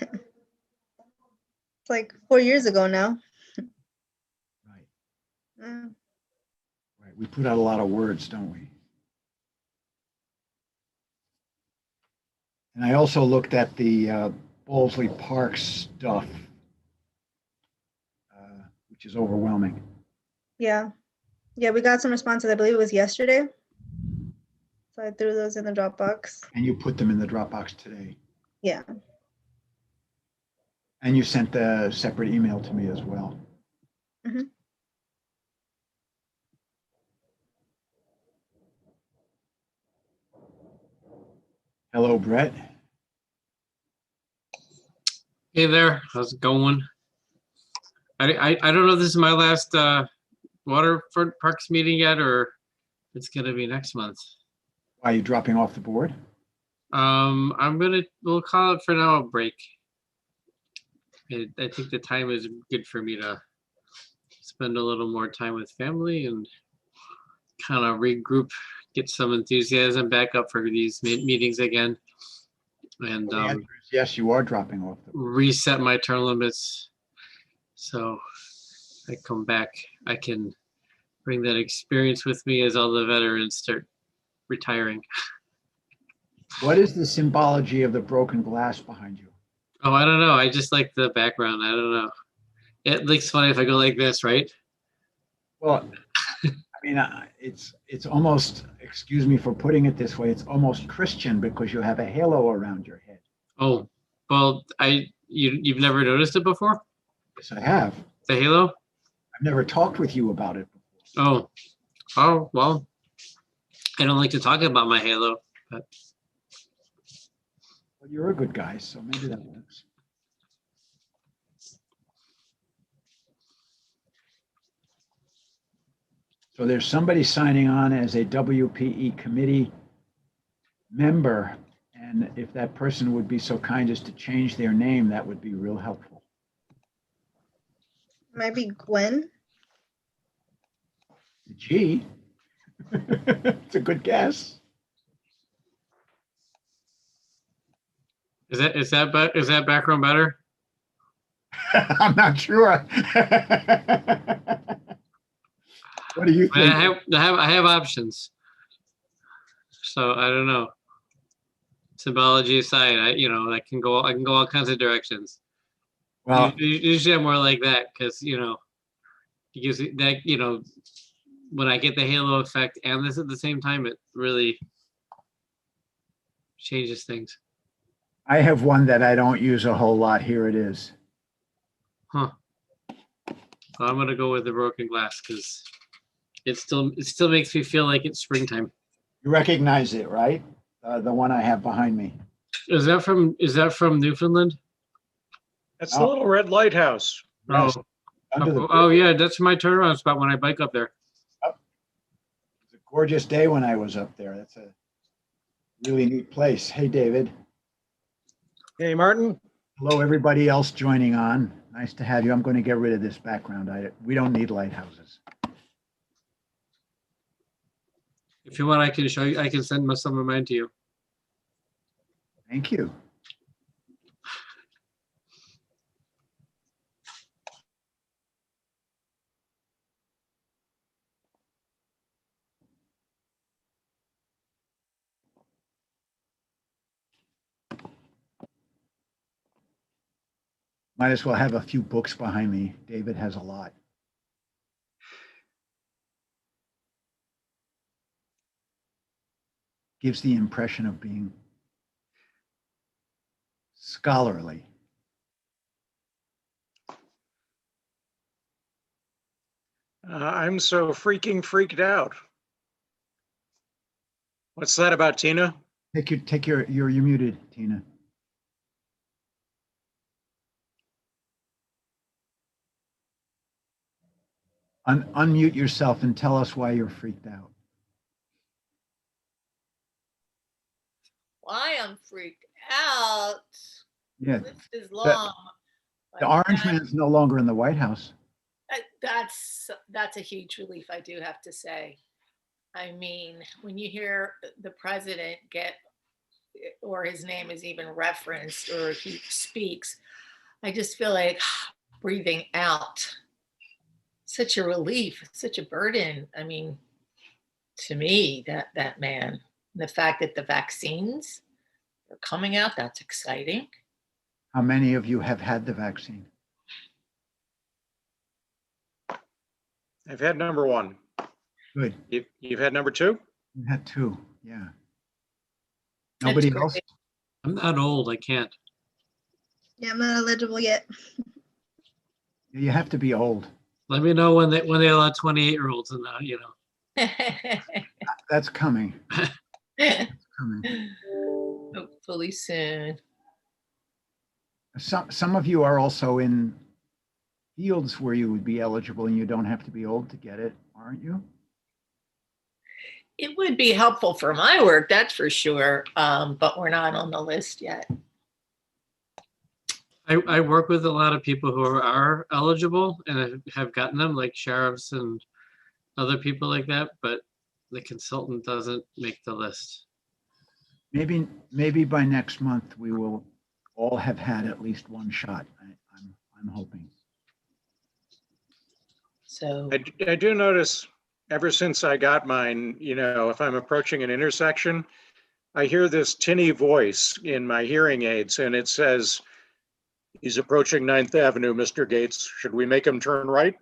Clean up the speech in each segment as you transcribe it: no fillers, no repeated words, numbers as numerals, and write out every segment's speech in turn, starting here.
It's like 4 years ago now. Right. Mm. Right. We put out a lot of words, don't we? And I also looked at the Bowlesley Park stuff, which is overwhelming. Yeah. Yeah, we got some responses. I believe it was yesterday. So I threw those in the Dropbox. And you put them in the Dropbox today. Yeah. And you sent a separate email to me as well. Mhm. Hello, Brett. Hey there, how's it going? I don't know if this is my last Waterfront Parks meeting yet, or it's gonna be next month. Why are you dropping off the board? We'll call it for now a break. I think the time is good for me to spend a little more time with family and kind of regroup, get some enthusiasm back up for these meetings again, and Well, the answer is yes, you are dropping off the board. reset my term limits. So I come back, I can bring that experience with me as all the veterans start retiring. What is the symbology of the broken glass behind you? Oh, I don't know. I just like the background. I don't know. It looks funny if I go like this, right? Well, I mean, it's almost, excuse me for putting it this way, it's almost Christian because you have a halo around your head. Oh, well, you've never noticed it before? Yes, I have. The halo? I've never talked with you about it before. Oh, well, I don't like to talk about my halo, but Well, you're a good guy, so maybe that works. So there's somebody signing on as a WPE committee member, and if that person would be so kind as to change their name, that would be real helpful. Might be Gwen. Gee, it's a good guess. is that background better? I'm not sure. What do you think? I have options. So I don't know. Symbology aside, I can go all kinds of directions. Well, Usually I'm more like that because because that when I get the halo effect and this at the same time, it really changes things. I have one that I don't use a whole lot. Here it is. Huh. So I'm gonna go with the broken glass because it still makes me feel like it's springtime. You recognize it, right? The one I have behind me. Is that from Newfoundland? That's the little red lighthouse. Yes, Oh, under the oh yeah, that's my turnaround spot when I bike up there. It's a gorgeous day when I was up there. That's a really neat place. Hey, David. Hey, Martin. Hello, everybody else joining on. Nice to have you. I'm going to get rid of this background. We don't need lighthouses. If you want, I can show you. I can send some of mine to you. Thank you. Might as well have a few books behind me. David has a lot. Gives the impression of being scholarly. I'm so freaking freaked out. What's that about, Tina? You're muted, Tina. Unmute yourself and tell us why you're freaked out. Why I'm freaked out. Yeah. The list is long. The orange man's no longer in the White House. That's a huge relief, I do have to say. I mean, when you hear the president get or his name is even referenced or he speaks, I just feel like breathing out. Such a relief, such a burden. I mean, to me, that man, the fact that the vaccines are coming out, that's exciting. How many of you have had the vaccine? I've had number one. Good. You've had number two? You had two, yeah. That's Nobody great. else? I'm not old. I can't. Yeah, I'm not eligible yet. You have to be old. Let me know when they allow 28-year-olds and you know. That's coming. That's coming. Hopefully soon. Some of you are also in fields where you would be eligible and you don't have to be old to get it, aren't you? It would be helpful for my work, that's for sure. But we're not on the list yet. I work with a lot of people who are eligible and have gotten them, like sheriffs and other people like that, but the consultant doesn't make the list. Maybe by next month we will all have had at least one shot. I'm hoping. So I do notice ever since I got mine, you know, if I'm approaching an intersection, I hear this tinny voice in my hearing aids and it says, "He's approaching 9th Avenue, Mr. Gates. Should we make him turn right?"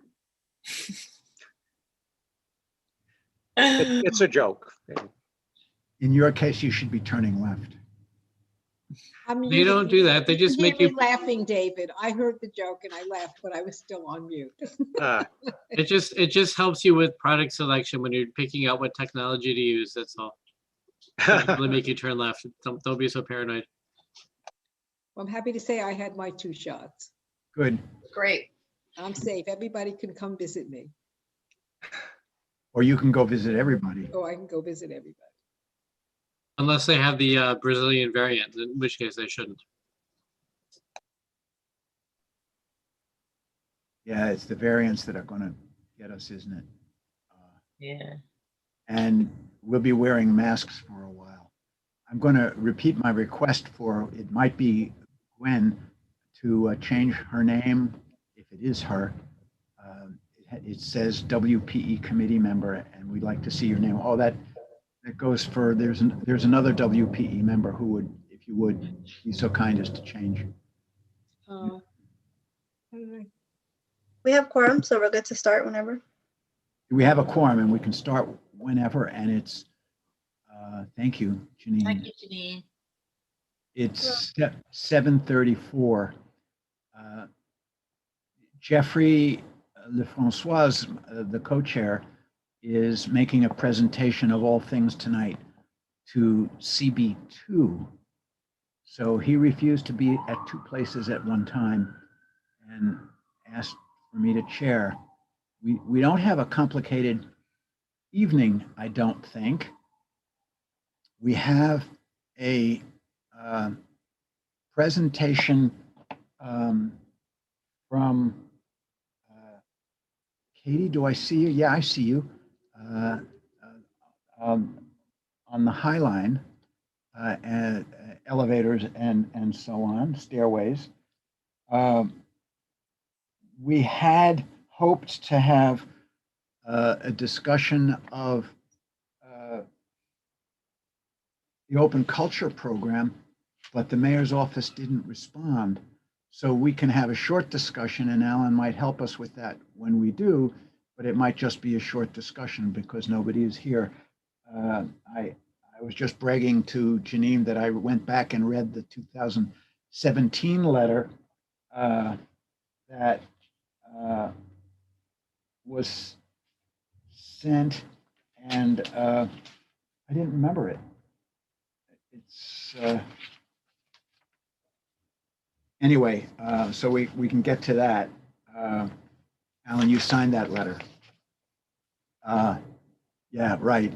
It's a joke. In your case, you should be turning left. They don't do that. They just make you. Laughing, David. I heard the joke and I laughed, but I was still on mute. It just helps you with product selection when you're picking out what technology to use. That's all. They really make you turn left. Don't be so paranoid. I'm happy to say I had my 2 shots. Good. great. I'm safe. Everybody can come visit me. Or you can go visit everybody. Or I can go visit everybody. Unless they have the Brazilian variant, in which case they shouldn't. Yeah, it's the variants that are going to get us, isn't it? Yeah. And we'll be wearing masks for a while. I'm going to repeat my request for, it might be Gwen, to change her name, if it is her. It says WPE committee member, and we'd like to see your name. Oh, that goes for, there's another WPE member who would, if you would, be so kind as to change. How did I- We have quorum, so we're good to start whenever. We have a quorum and we can start whenever, and it's, thank you, Janine. Thank you, Janine. It's 7:34. Jeffrey Lefrancois, the co-chair, is making a presentation of all things tonight to CB2. So he refused to be at 2 places at one time and asked for me to chair. We don't have a complicated evening, I don't think. We have a presentation from Katie. Do I see you? Yeah, I see you. On the High Line, and elevators and so on, stairways. We had hoped to have a discussion of the open culture program, but the mayor's office didn't respond. So we can have a short discussion, and Alan might help us with that when we do, but it might just be a short discussion because nobody is here. I was just bragging to Janine that I went back and read the 2017 letter that was sent, and I didn't remember it. It's anyway, so we can get to that. Alan, you signed that letter. Yeah, right.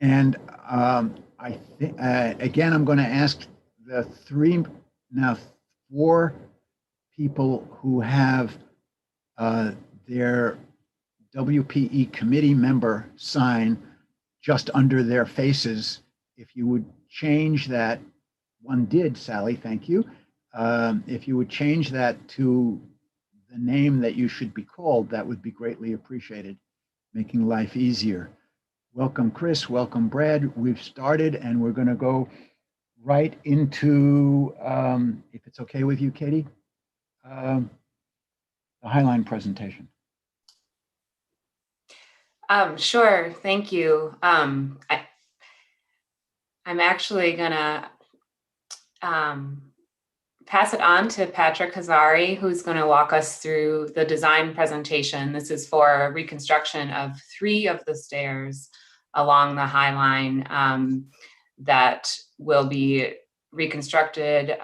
And I think, again, I'm going to ask the 4 people who have their WPE committee member sign just under their faces, if you would change that, one did, Sally, thank you. If you would change that to the name that you should be called, that would be greatly appreciated, making life easier. Welcome, Chris. Welcome, Brad. We've started and we're going to go right into, if it's okay with you, Katie, the Highline presentation. Sure, thank you. I'm actually gonna pass it on to Patrick Hazari, who's gonna walk us through the design presentation. This is for reconstruction of 3 of the stairs along the High Line that will be reconstructed,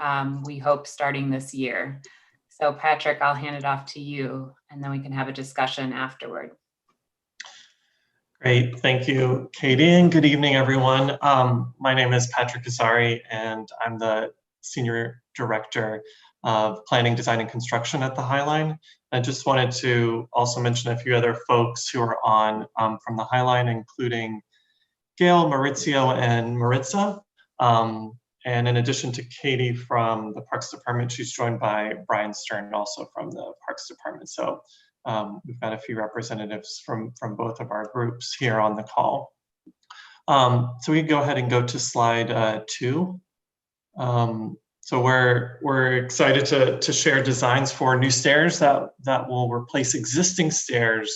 we hope, starting this year. So Patrick, I'll hand it off to you, and then we can have a discussion afterward. Great, thank you, Katie, and good evening, everyone. My name is Patrick Hazari, and I'm the Senior Director of Planning, Design, and Construction at the High Line. I just wanted to also mention a few other folks who are on from the High Line, including Gail, Maurizio, and Maritza. And in addition to Katie from the Parks Department, she's joined by Brian Stern, also from the Parks Department. So we've got a few representatives from both of our groups here on the call. So we can go ahead and go to slide 2. So we're excited to share designs for new stairs that will replace existing stairs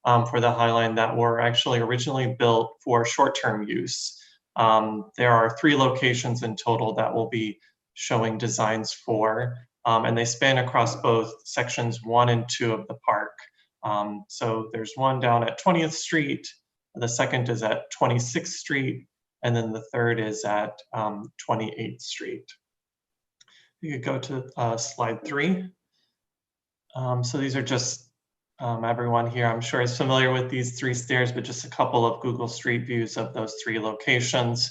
for the High Line that were actually originally built for short-term use. There are 3 locations in total that we'll be showing designs for. And they span across both sections 1 and 2 of the park. So there's one down at 20th Street, the second is at 26th Street, and then the third is at 28th Street. You could go to slide 3. So these are just, everyone here I'm sure is familiar with these 3 stairs, but just a couple of Google Street views of those 3 locations.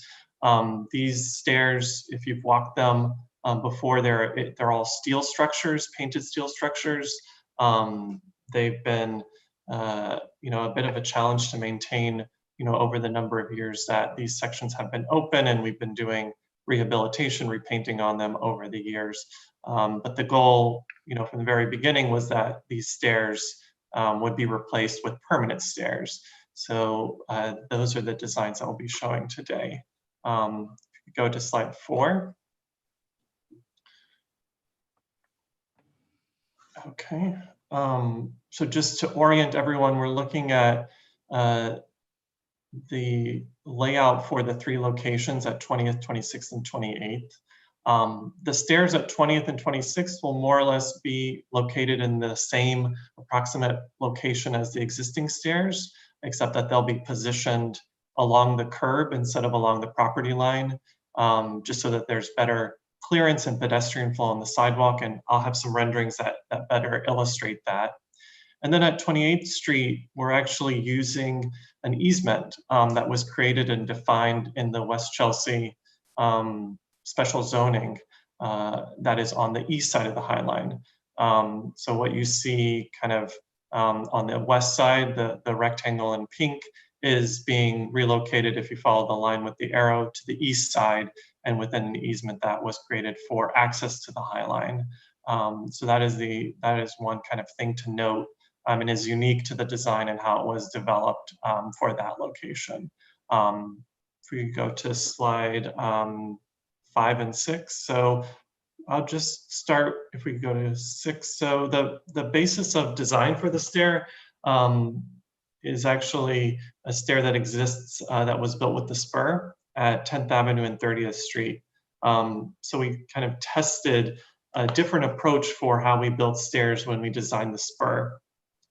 These stairs, if you've walked them, before they're all steel structures, painted steel structures. They've been, a bit of a challenge to maintain, over the number of years that these sections have been open, and we've been doing rehabilitation, repainting on them over the years. But the goal, from the very beginning was that these stairs would be replaced with permanent stairs. So those are the designs that we'll be showing today. Go to slide 4. Okay, so just to orient everyone, we're looking at the layout for the 3 locations at 20th, 26th, and 28th. The stairs at 20th and 26th will more or less be located in the same approximate location as the existing stairs, except that they'll be positioned along the curb instead of along the property line, just so that there's better clearance and pedestrian flow on the sidewalk, and I'll have some renderings that better illustrate that. And then at 28th Street, we're actually using an easement that was created and defined in the West Chelsea special zoning that is on the east side of the High Line. So what you see kind of on the west side, the rectangle in pink is being relocated, if you follow the line with the arrow, to the east side, and within an easement that was created for access to the High Line. So that is one kind of thing to note, and is unique to the design and how it was developed for that location. If we go to slide 5 and 6. So I'll just start, if we go to 6. So the basis of design for the stair is actually a stair that exists that was built with the spur at 10th Avenue and 30th Street. So we kind of tested a different approach for how we built stairs when we designed the spur,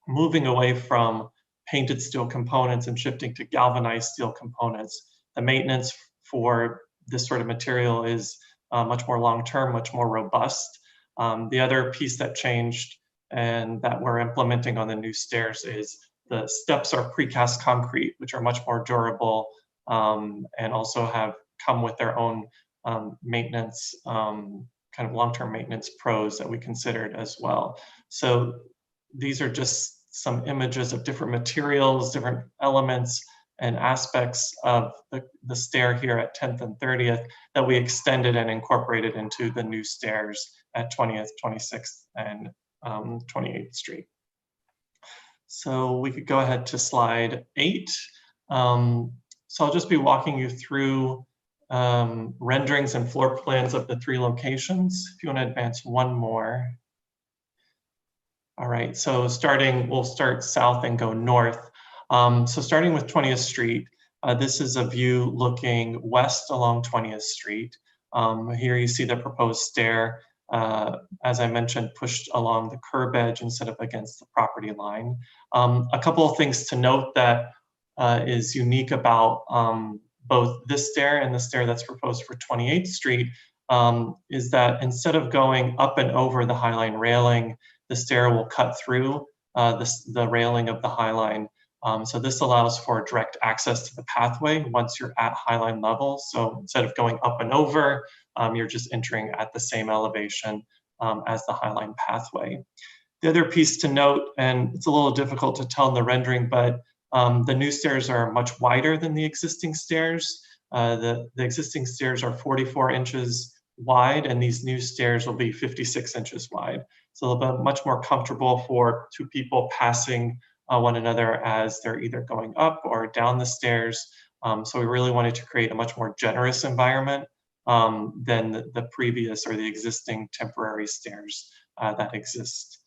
moving away from painted steel components and shifting to galvanized steel components. The maintenance for this sort of material is much more long-term, much more robust. The other piece that changed and that we're implementing on the new stairs is the steps are precast concrete, which are much more durable and also have come with their own maintenance, kind of long-term maintenance pros that we considered as well. So these are just some images of different materials, different elements and aspects of the stair here at 10th and 30th that we extended and incorporated into the new stairs at 20th, 26th, and 28th Street. So we could go ahead to slide 8. So I'll just be walking you through renderings and floor plans of the 3 locations. If you want to advance one more. All right, so we'll start south and go north. So starting with 20th Street, this is a view looking west along 20th Street. Here you see the proposed stair, as I mentioned, pushed along the curb edge instead of against the property line. A couple of things to note that is unique about both this stair and the stair that's proposed for 28th Street is that instead of going up and over the Highline railing, the stair will cut through the railing of the Highline. So this allows for direct access to the pathway once you're at Highline level. So instead of going up and over, you're just entering at the same elevation as the Highline pathway. The other piece to note, and it's a little difficult to tell in the rendering, but the new stairs are much wider than the existing stairs. The existing stairs are 44 inches wide, and these new stairs will be 56 inches wide. So they'll be much more comfortable for 2 people passing one another as they're either going up or down the stairs. So we really wanted to create a much more generous environment than the previous or the existing temporary stairs that exist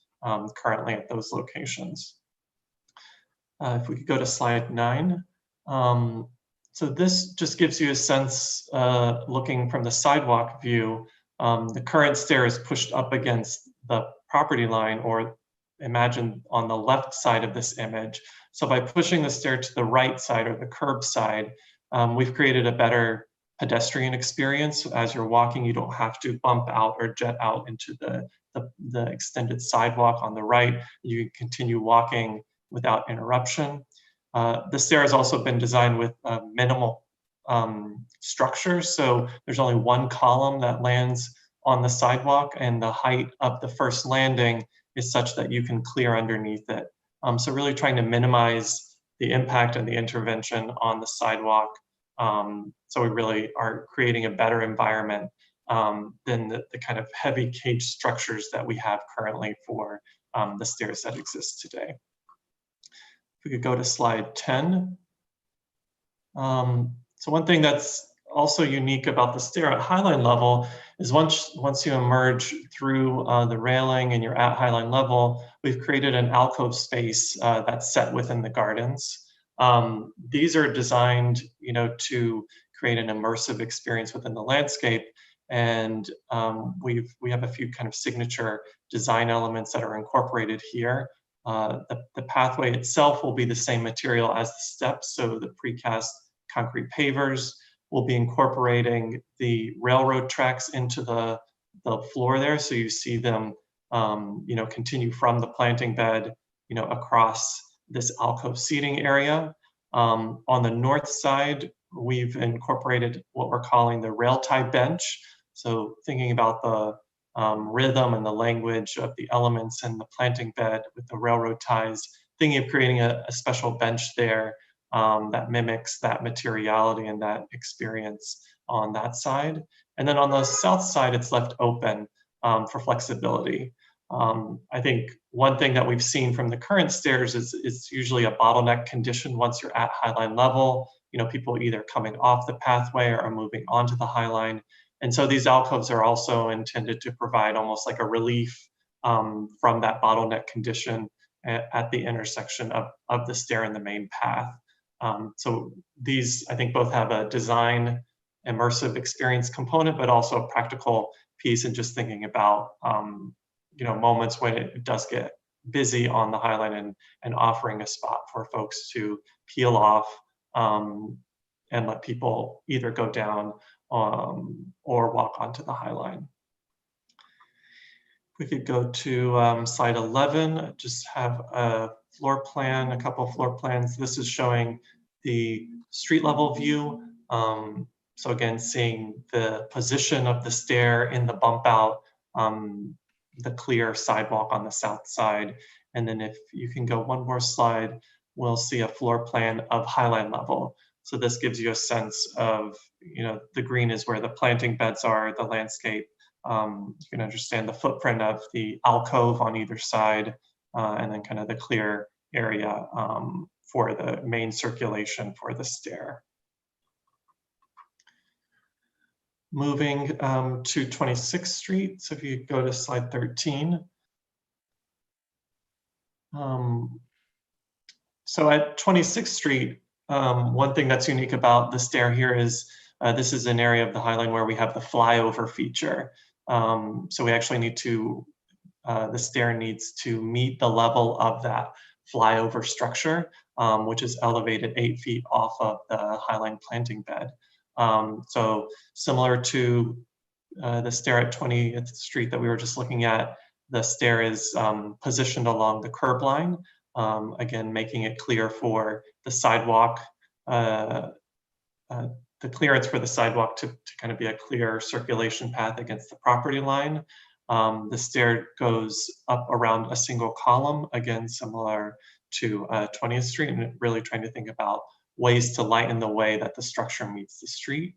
currently at those locations. If we could go to slide 9. So this just gives you a sense, looking from the sidewalk view, the current stair is pushed up against the property line, or imagine on the left side of this image. So by pushing the stair to the right side or the curb side, we've created a better pedestrian experience. As you're walking, you don't have to bump out or jet out into the extended sidewalk on the right. You can continue walking without interruption. The stair has also been designed with minimal structures. So there's only one column that lands on the sidewalk, and the height of the first landing is such that you can clear underneath it. So really trying to minimize the impact and the intervention on the sidewalk. So we really are creating a better environment than the kind of heavy cage structures that we have currently for the stairs that exist today. If we could go to slide 10. So one thing that's also unique about the stair at Highline level is once you emerge through the railing and you're at Highline level, we've created an alcove space that's set within the gardens. These are designed, to create an immersive experience within the landscape. And we have a few kind of signature design elements that are incorporated here. The pathway itself will be the same material as the steps. So the precast concrete pavers will be incorporating the railroad tracks into the floor there. So you see them, continue from the planting bed, across this alcove seating area. On the north side, we've incorporated what we're calling the rail tie bench. So thinking about the rhythm and the language of the elements in the planting bed with the railroad ties, thinking of creating a special bench there that mimics that materiality and that experience on that side. And then on the south side, it's left open for flexibility. I think one thing that we've seen from the current stairs is it's usually a bottleneck condition once you're at Highline level. People either coming off the pathway or moving onto the Highline. And so these alcoves are also intended to provide almost like a relief from that bottleneck condition at the intersection of the stair and the main path. So these, I think, both have a design immersive experience component, but also a practical piece, and just thinking about moments when it does get busy on the Highline and offering a spot for folks to peel off and let people either go down or walk onto the Highline. We could go to slide 11, just have a floor plan, a couple of floor plans. This is showing the street level view. So again, seeing the position of the stair in the bump out, the clear sidewalk on the south side. And then if you can go one more slide, we'll see a floor plan of highline level. So this gives you a sense of, the green is where the planting beds are, the landscape. You can understand the footprint of the alcove on either side, and then kind of the clear area for the main circulation for the stair. Moving to 26th Street. So if you go to slide 13. So at 26th Street, one thing that's unique about the stair here is this is an area of the Highline where we have the flyover feature. So we actually need to, the stair needs to meet the level of that flyover structure, which is elevated 8 feet off of the Highline planting bed. So similar to the stair at 20th Street that we were just looking at, the stair is positioned along the curb line, again, making it clear for the sidewalk, the clearance for the sidewalk to kind of be a clear circulation path against the property line. The stair goes up around a single column, again, similar to 20th Street, and really trying to think about ways to lighten the way that the structure meets the street.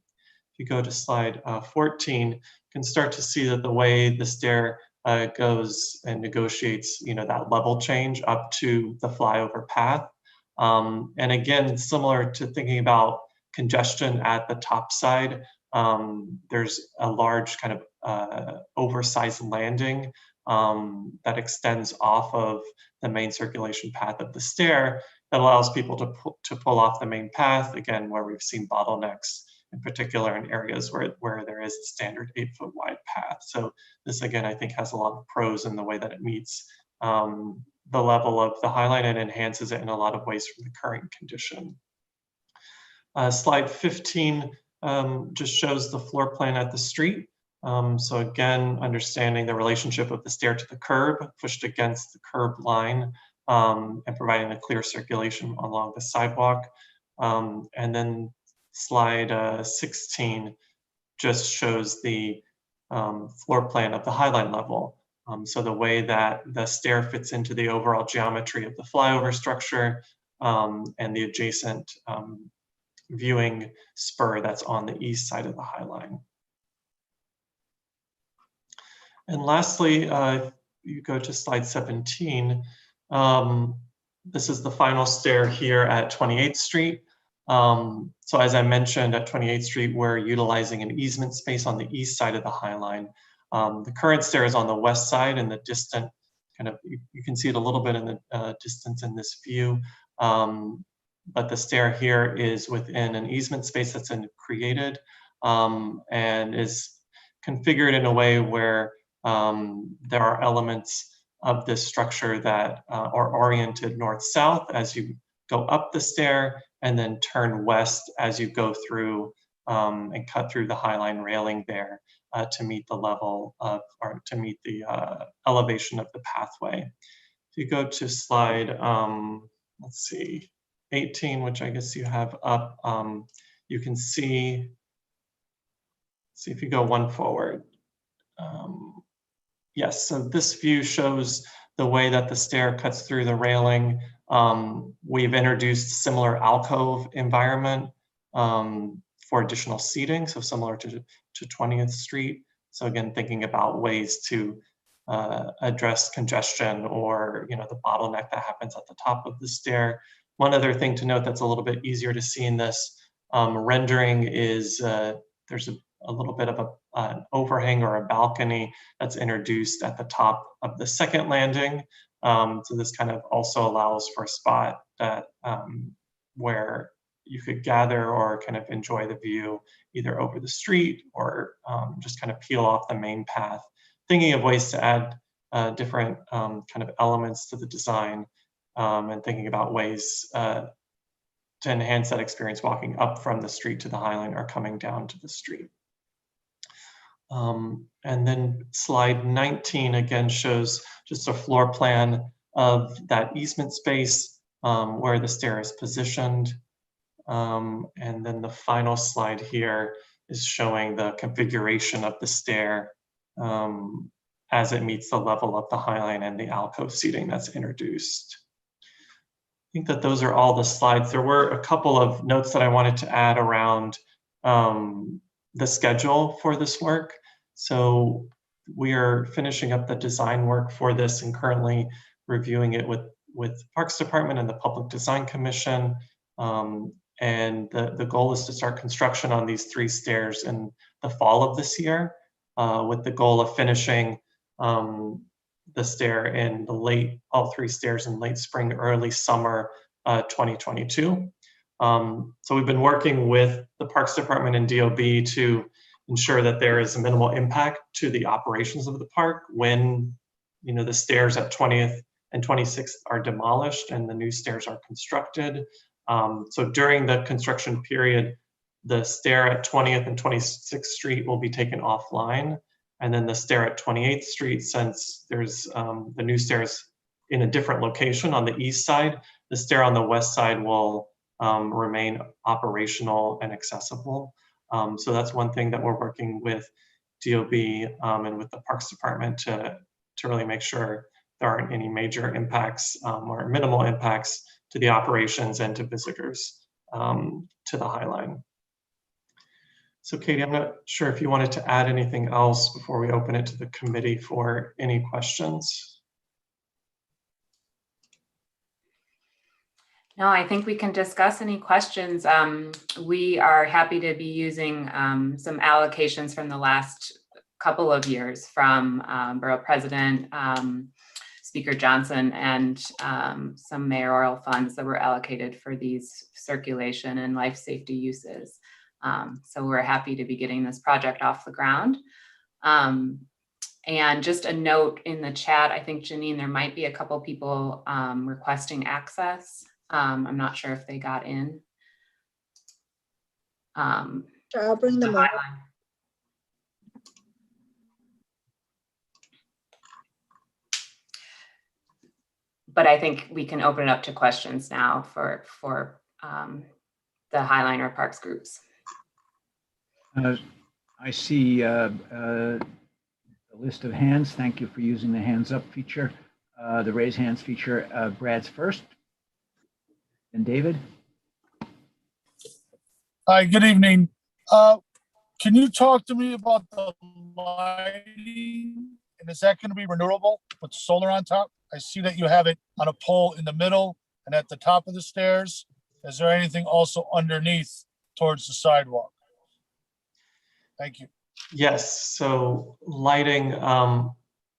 If you go to slide 14, you can start to see that the way the stair goes and negotiates, that level change up to the flyover path. And again, similar to thinking about congestion at the top side, there's a large kind of oversized landing that extends off of the main circulation path of the stair that allows people to pull off the main path, again, where we've seen bottlenecks, in particular in areas where there is a standard 8-foot wide path. So this, again, I think has a lot of pros in the way that it meets the level of the Highline and enhances it in a lot of ways from the current condition. Slide 15 just shows the floor plan at the street. So again, understanding the relationship of the stair to the curb, pushed against the curb line, and providing a clear circulation along the sidewalk. And then slide 16 just shows the floor plan of the Highline level. So the way that the stair fits into the overall geometry of the flyover structure and the adjacent viewing spur that's on the east side of the Highline. And lastly, you go to slide 17. This is the final stair here at 28th Street. So as I mentioned, at 28th Street, we're utilizing an easement space on the east side of the Highline. The current stair is on the west side, and the distant kind of, you can see it a little bit in the distance in this view. But the stair here is within an easement space that's created and is configured in a way where there are elements of this structure that are oriented north-south as you go up the stair, and then turn west as you go through and cut through the Highline railing there to meet the level of, or to meet the elevation of the pathway. If you go to slide, let's see, 18, which I guess you have up, you can see if you go one forward. Yes, so this view shows the way that the stair cuts through the railing. We've introduced similar alcove environment for additional seating, so similar to 20th Street. So again, thinking about ways to address congestion or the bottleneck that happens at the top of the stair. One other thing to note that's a little bit easier to see in this rendering is there's a little bit of an overhang or a balcony that's introduced at the top of the second landing. So this kind of also allows for a spot that where you could gather or kind of enjoy the view either over the street or just kind of peel off the main path. Thinking of ways to add different kind of elements to the design and thinking about ways to enhance that experience walking up from the street to the Highline or coming down to the street. And then slide 19 again shows just a floor plan of that easement space where the stair is positioned. And then the final slide here is showing the configuration of the stair as it meets the level of the Highline and the alcove seating that's introduced. think that those are all the slides. There were a couple of notes that I wanted to add around the schedule for this work. So we are finishing up the design work for this and currently reviewing it with Parks Department and the Public Design Commission. And the goal is to start construction on these 3 stairs in the fall of this year, with the goal of finishing the stair in all 3 stairs in late spring, early summer 2022. So we've been working with the Parks Department and DOB to ensure that there is a minimal impact to the operations of the park when, you know, the stairs at 20th and 26th are demolished and the new stairs are constructed. So during the construction period, the stair at 20th and 26th Street will be taken offline. And then the stair at 28th Street, since there's the new stairs in a different location on the east side, the stair on the west side will remain operational and accessible. So that's one thing that we're working with DOB and with the Parks Department to really make sure there aren't any major impacts or minimal impacts to the operations and to visitors to the High Line. So Katie, I'm not sure if you wanted to add anything else before we open it to the committee for any questions. No, I think we can discuss any questions. We are happy to be using some allocations from the last couple of years from Borough President, Speaker Johnson, and some mayoral funds that were allocated for these circulation and life safety uses. So we're happy to be getting this project off the ground. And just a note in the chat, I think, Janine, there might be a couple people requesting access. I'm not sure if they got in. Sure, I'll bring them up. But I think we can open it up to questions now for the Highliner Parks groups. I see a list of hands. Thank you for using the hands up feature, the raise hands feature. Brad's first. And David? Hi, good evening. Can you talk to me about the lighting? And is that going to be renewable with solar on top? I see that you have it on a pole in the middle and at the top of the stairs. Is there anything also underneath towards the sidewalk? Thank you. Yes, so lighting,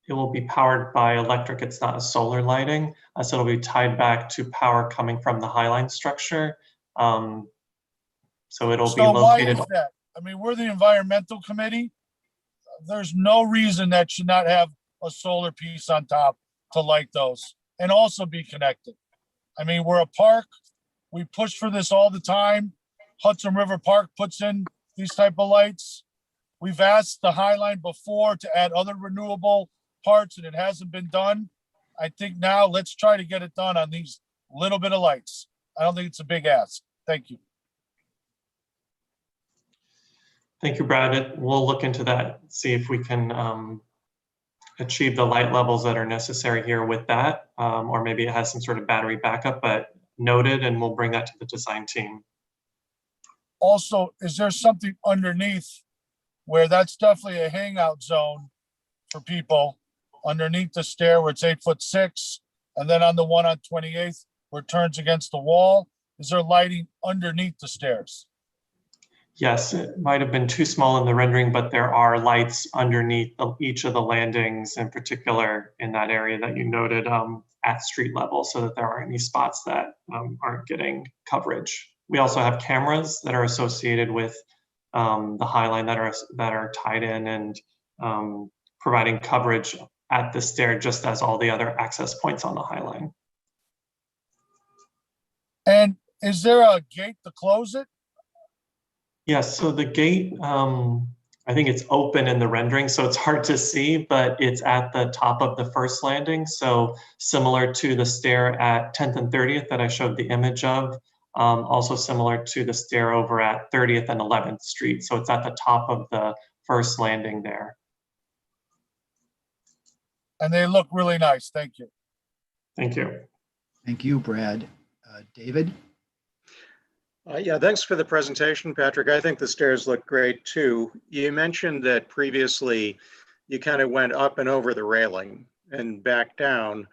it will be powered by electric. It's not a solar lighting. So it'll be tied back to power coming from the Highline structure. So it'll be located. Why is that? I mean, we're the environmental committee. There's no reason that should not have a solar piece on top to light those and also be connected. I mean, we're a park. We push for this all the time. Hudson River Park puts in these type of lights. We've asked the Highline before to add other renewable parts and it hasn't been done. I think now let's try to get it done on these little bit of lights. I don't think it's a big ask. Thank you. Thank you, Brad. We'll look into that, see if we can achieve the light levels that are necessary here with that, or maybe it has some sort of battery backup, but noted, and we'll bring that to the design team. Also, is there something underneath where that's definitely a hangout zone for people underneath the stair where it's 8'6", and then on the one on 28th where it turns against the wall? Is there lighting underneath the stairs? Yes, it might have been too small in the rendering, but there are lights underneath each of the landings, in particular in that area that you noted at street level, so that there aren't any spots that aren't getting coverage. We also have cameras that are associated with the Highline that are tied in and providing coverage at the stair, just as all the other access points on the Highline. And is there a gate to close it? Yes, so the gate, I think it's open in the rendering, so it's hard to see, but it's at the top of the first landing. So similar to the stair at 10th and 30th that I showed the image of, also similar to the stair over at 30th and 11th Street. So it's at the top of the first landing there. And they look really nice. Thank you. Thank you. Thank you, Brad. David? Yeah, thanks for the presentation, Patrick. I think the stairs look great too. You mentioned that previously you kind of went up and over the railing and back down.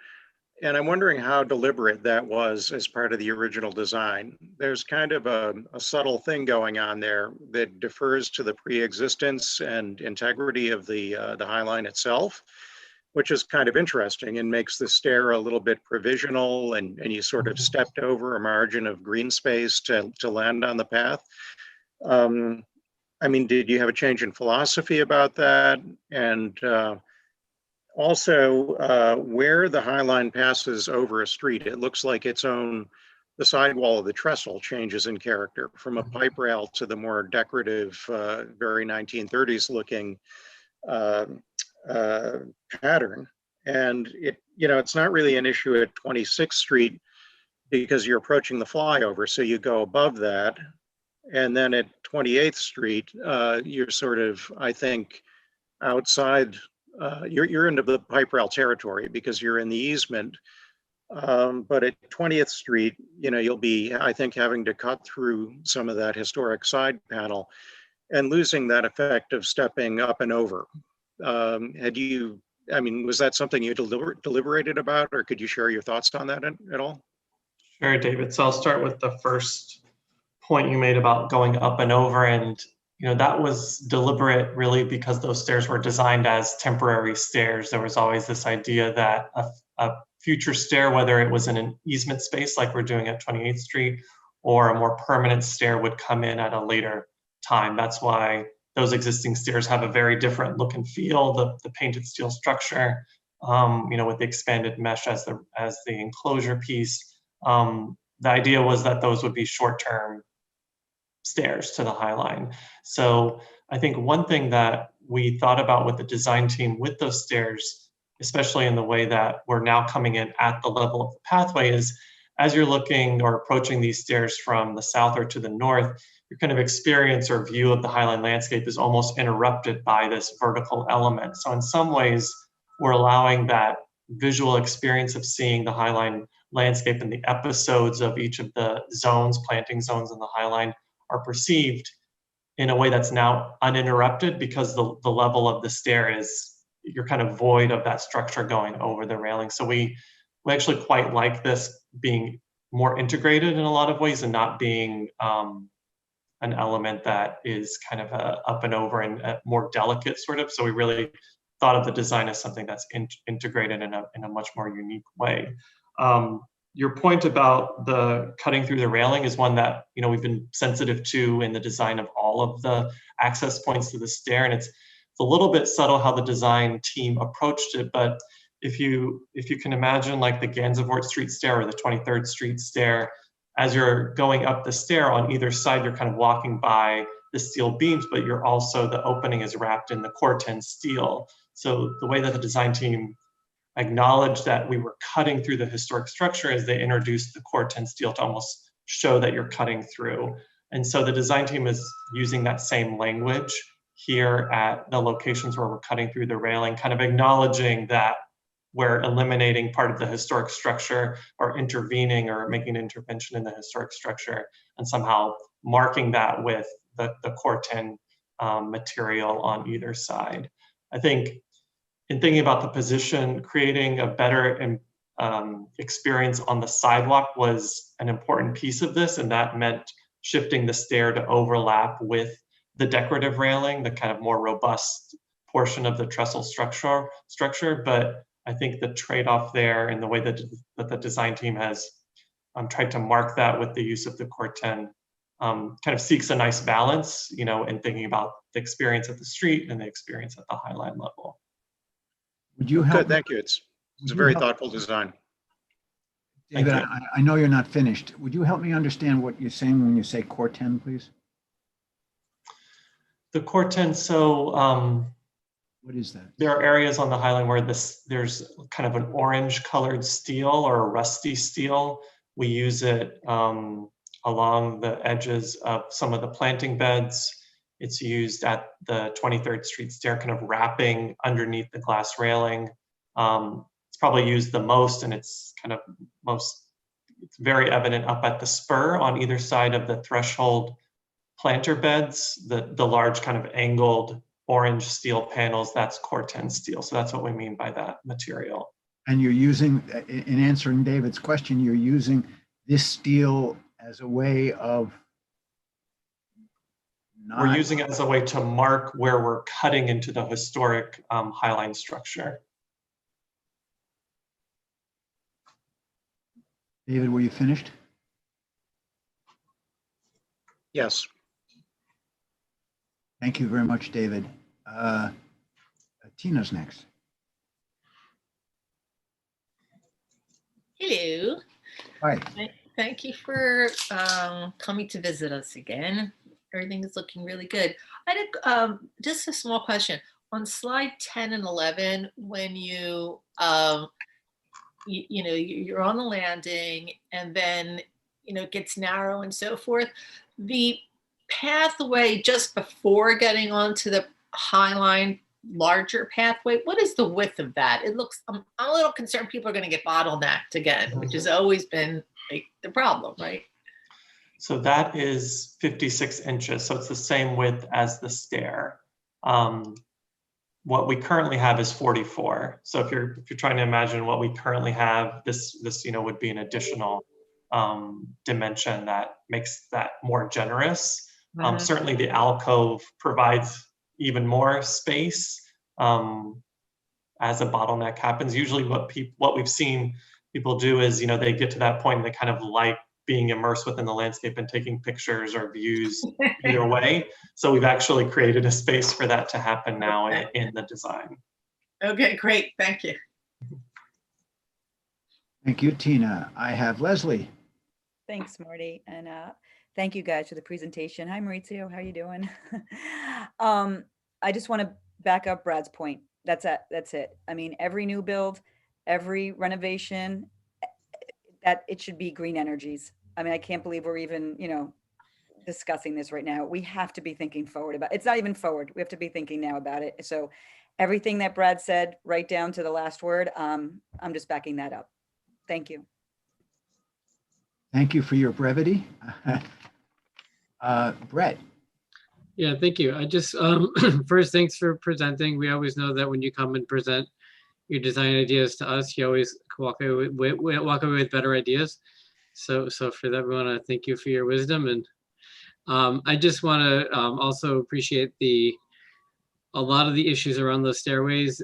And I'm wondering how deliberate that was as part of the original design. There's kind of a subtle thing going on there that defers to the pre-existence and integrity of the High Line itself, which is kind of interesting and makes the stair a little bit provisional, and you sort of stepped over a margin of green space to land on the path. I mean, did you have a change in philosophy about that? And also, where the High Line passes over a street, it looks like the sidewall of the trestle changes in character from a pipe rail to the more decorative, very 1930s looking pattern. And it's not really an issue at 26th Street because you're approaching the flyover, so you go above that. And then at 28th Street, you're sort of, I think, outside. You're into the pipe rail territory because you're in the easement. But at 20th Street, you'll be, I think, having to cut through some of that historic side panel and losing that effect of stepping up and over. Was that something you deliberated about, or could you share your thoughts on that at all? Sure, David. So I'll start with the first point you made about going up and over, and that was deliberate really because those stairs were designed as temporary stairs. There was always this idea that a future stair, whether it was in an easement space like we're doing at 28th Street, or a more permanent stair would come in at a later time. That's why those existing stairs have a very different look and feel, the painted steel structure, with the expanded mesh as the enclosure piece. The idea was that those would be short-term stairs to the High Line. So I think one thing that we thought about with the design team with those stairs, especially in the way that we're now coming in at the level of the pathway, is as you're looking or approaching these stairs from the south or to the north, your kind of experience or view of the High Line landscape is almost interrupted by this vertical element. So in some ways, we're allowing that visual experience of seeing the High Line landscape and the episodes of each of the zones, planting zones in the High Line, are perceived in a way that's now uninterrupted because the level of the stair is, you're kind of void of that structure going over the railing. So we actually quite like this being more integrated in a lot of ways and not being an element that is kind of a up and over and a more delicate sort of. So we really thought of the design as something that's integrated in a much more unique way. Your point about the cutting through the railing is one that we've been sensitive to in the design of all of the access points to the stair, and it's a little bit subtle how the design team approached it. But if you can imagine like the Gansevoort Street stair or the 23rd Street stair, as you're going up the stair on either side, you're kind of walking by the steel beams, but the opening is wrapped in the Corten steel. So the way that the design team acknowledged that we were cutting through the historic structure as they introduced the Corten steel to almost show that you're cutting through. And so the design team is using that same language here at the locations where we're cutting through the railing, kind of acknowledging that we're eliminating part of the historic structure or intervening or making an intervention in the historic structure and somehow marking that with the Corten material on either side. I think in thinking about the position, creating a better experience on the sidewalk was an important piece of this, and that meant shifting the stair to overlap with the decorative railing, the kind of more robust portion of the trestle structure. But I think the trade-off there in the way that the design team has tried to mark that with the use of the Corten kind of seeks a nice balance, in thinking about the experience at the street and the experience at the High Line level. Would you help? Good, thank you. It's a very thoughtful design. David, I know you're not finished. Would you help me understand what you're saying when you say Corten, please? The Corten, so what is that? There are areas on the High Line where there's kind of an orange colored steel or a rusty steel. We use it along the edges of some of the planting beds. It's used at the 23rd Street stair, kind of wrapping underneath the glass railing. It's probably used the most, and it's kind of most it's very evident up at the spur on either side of the threshold planter beds, the large kind of angled orange steel panels, that's Corten steel. So that's what we mean by that material. And you're using, in answering David's question, you're using this steel as a way of We're using it as a way to mark where we're cutting into the historic highline structure. David, were you finished? Yes. Thank you very much, David. Tina's next. Hello. Hi. Thank you for coming to visit us again. Everything is looking really good. I had just a small question. On slide 10 and 11, when you know, you're on the landing and then, you know, it gets narrow and so forth, the pathway just before getting onto the Highline larger pathway, what is the width of that? It looks, I'm a little concerned people are going to get bottlenecked again, which has always been like the problem, right? So that is 56 inches. So it's the same width as the stair. What we currently have is 44. So if you're trying to imagine what we currently have, this you know would be an additional dimension that makes that more generous. Certainly the alcove provides even more space as a bottleneck happens. Usually what we've seen people do is, you know, they get to that point and they kind of like being immersed within the landscape and taking pictures or views either way. So we've actually created a space for that to happen now in the design. Okay, great. Thank you. Thank you, Tina. I have Leslie. Thanks, Marty. And thank you guys for the presentation. Hi, Maurizio. How you doing? I just want to back up Brad's point. That's it. I mean, every new build, every renovation, that it should be green energies. I mean, I can't believe we're even, you know, discussing this right now. We have to be thinking forward about it. It's not even forward. We have to be thinking now about it. So everything that Brad said, right down to the last word, I'm just backing that up. Thank you. Thank you for your brevity. Brett. Yeah, thank you. I just, first, thanks for presenting. We always know that when you come and present your design ideas to us, you always walk away with better ideas. So for that, we want to thank you for your wisdom. And I just want to also appreciate a lot of the issues around those stairways.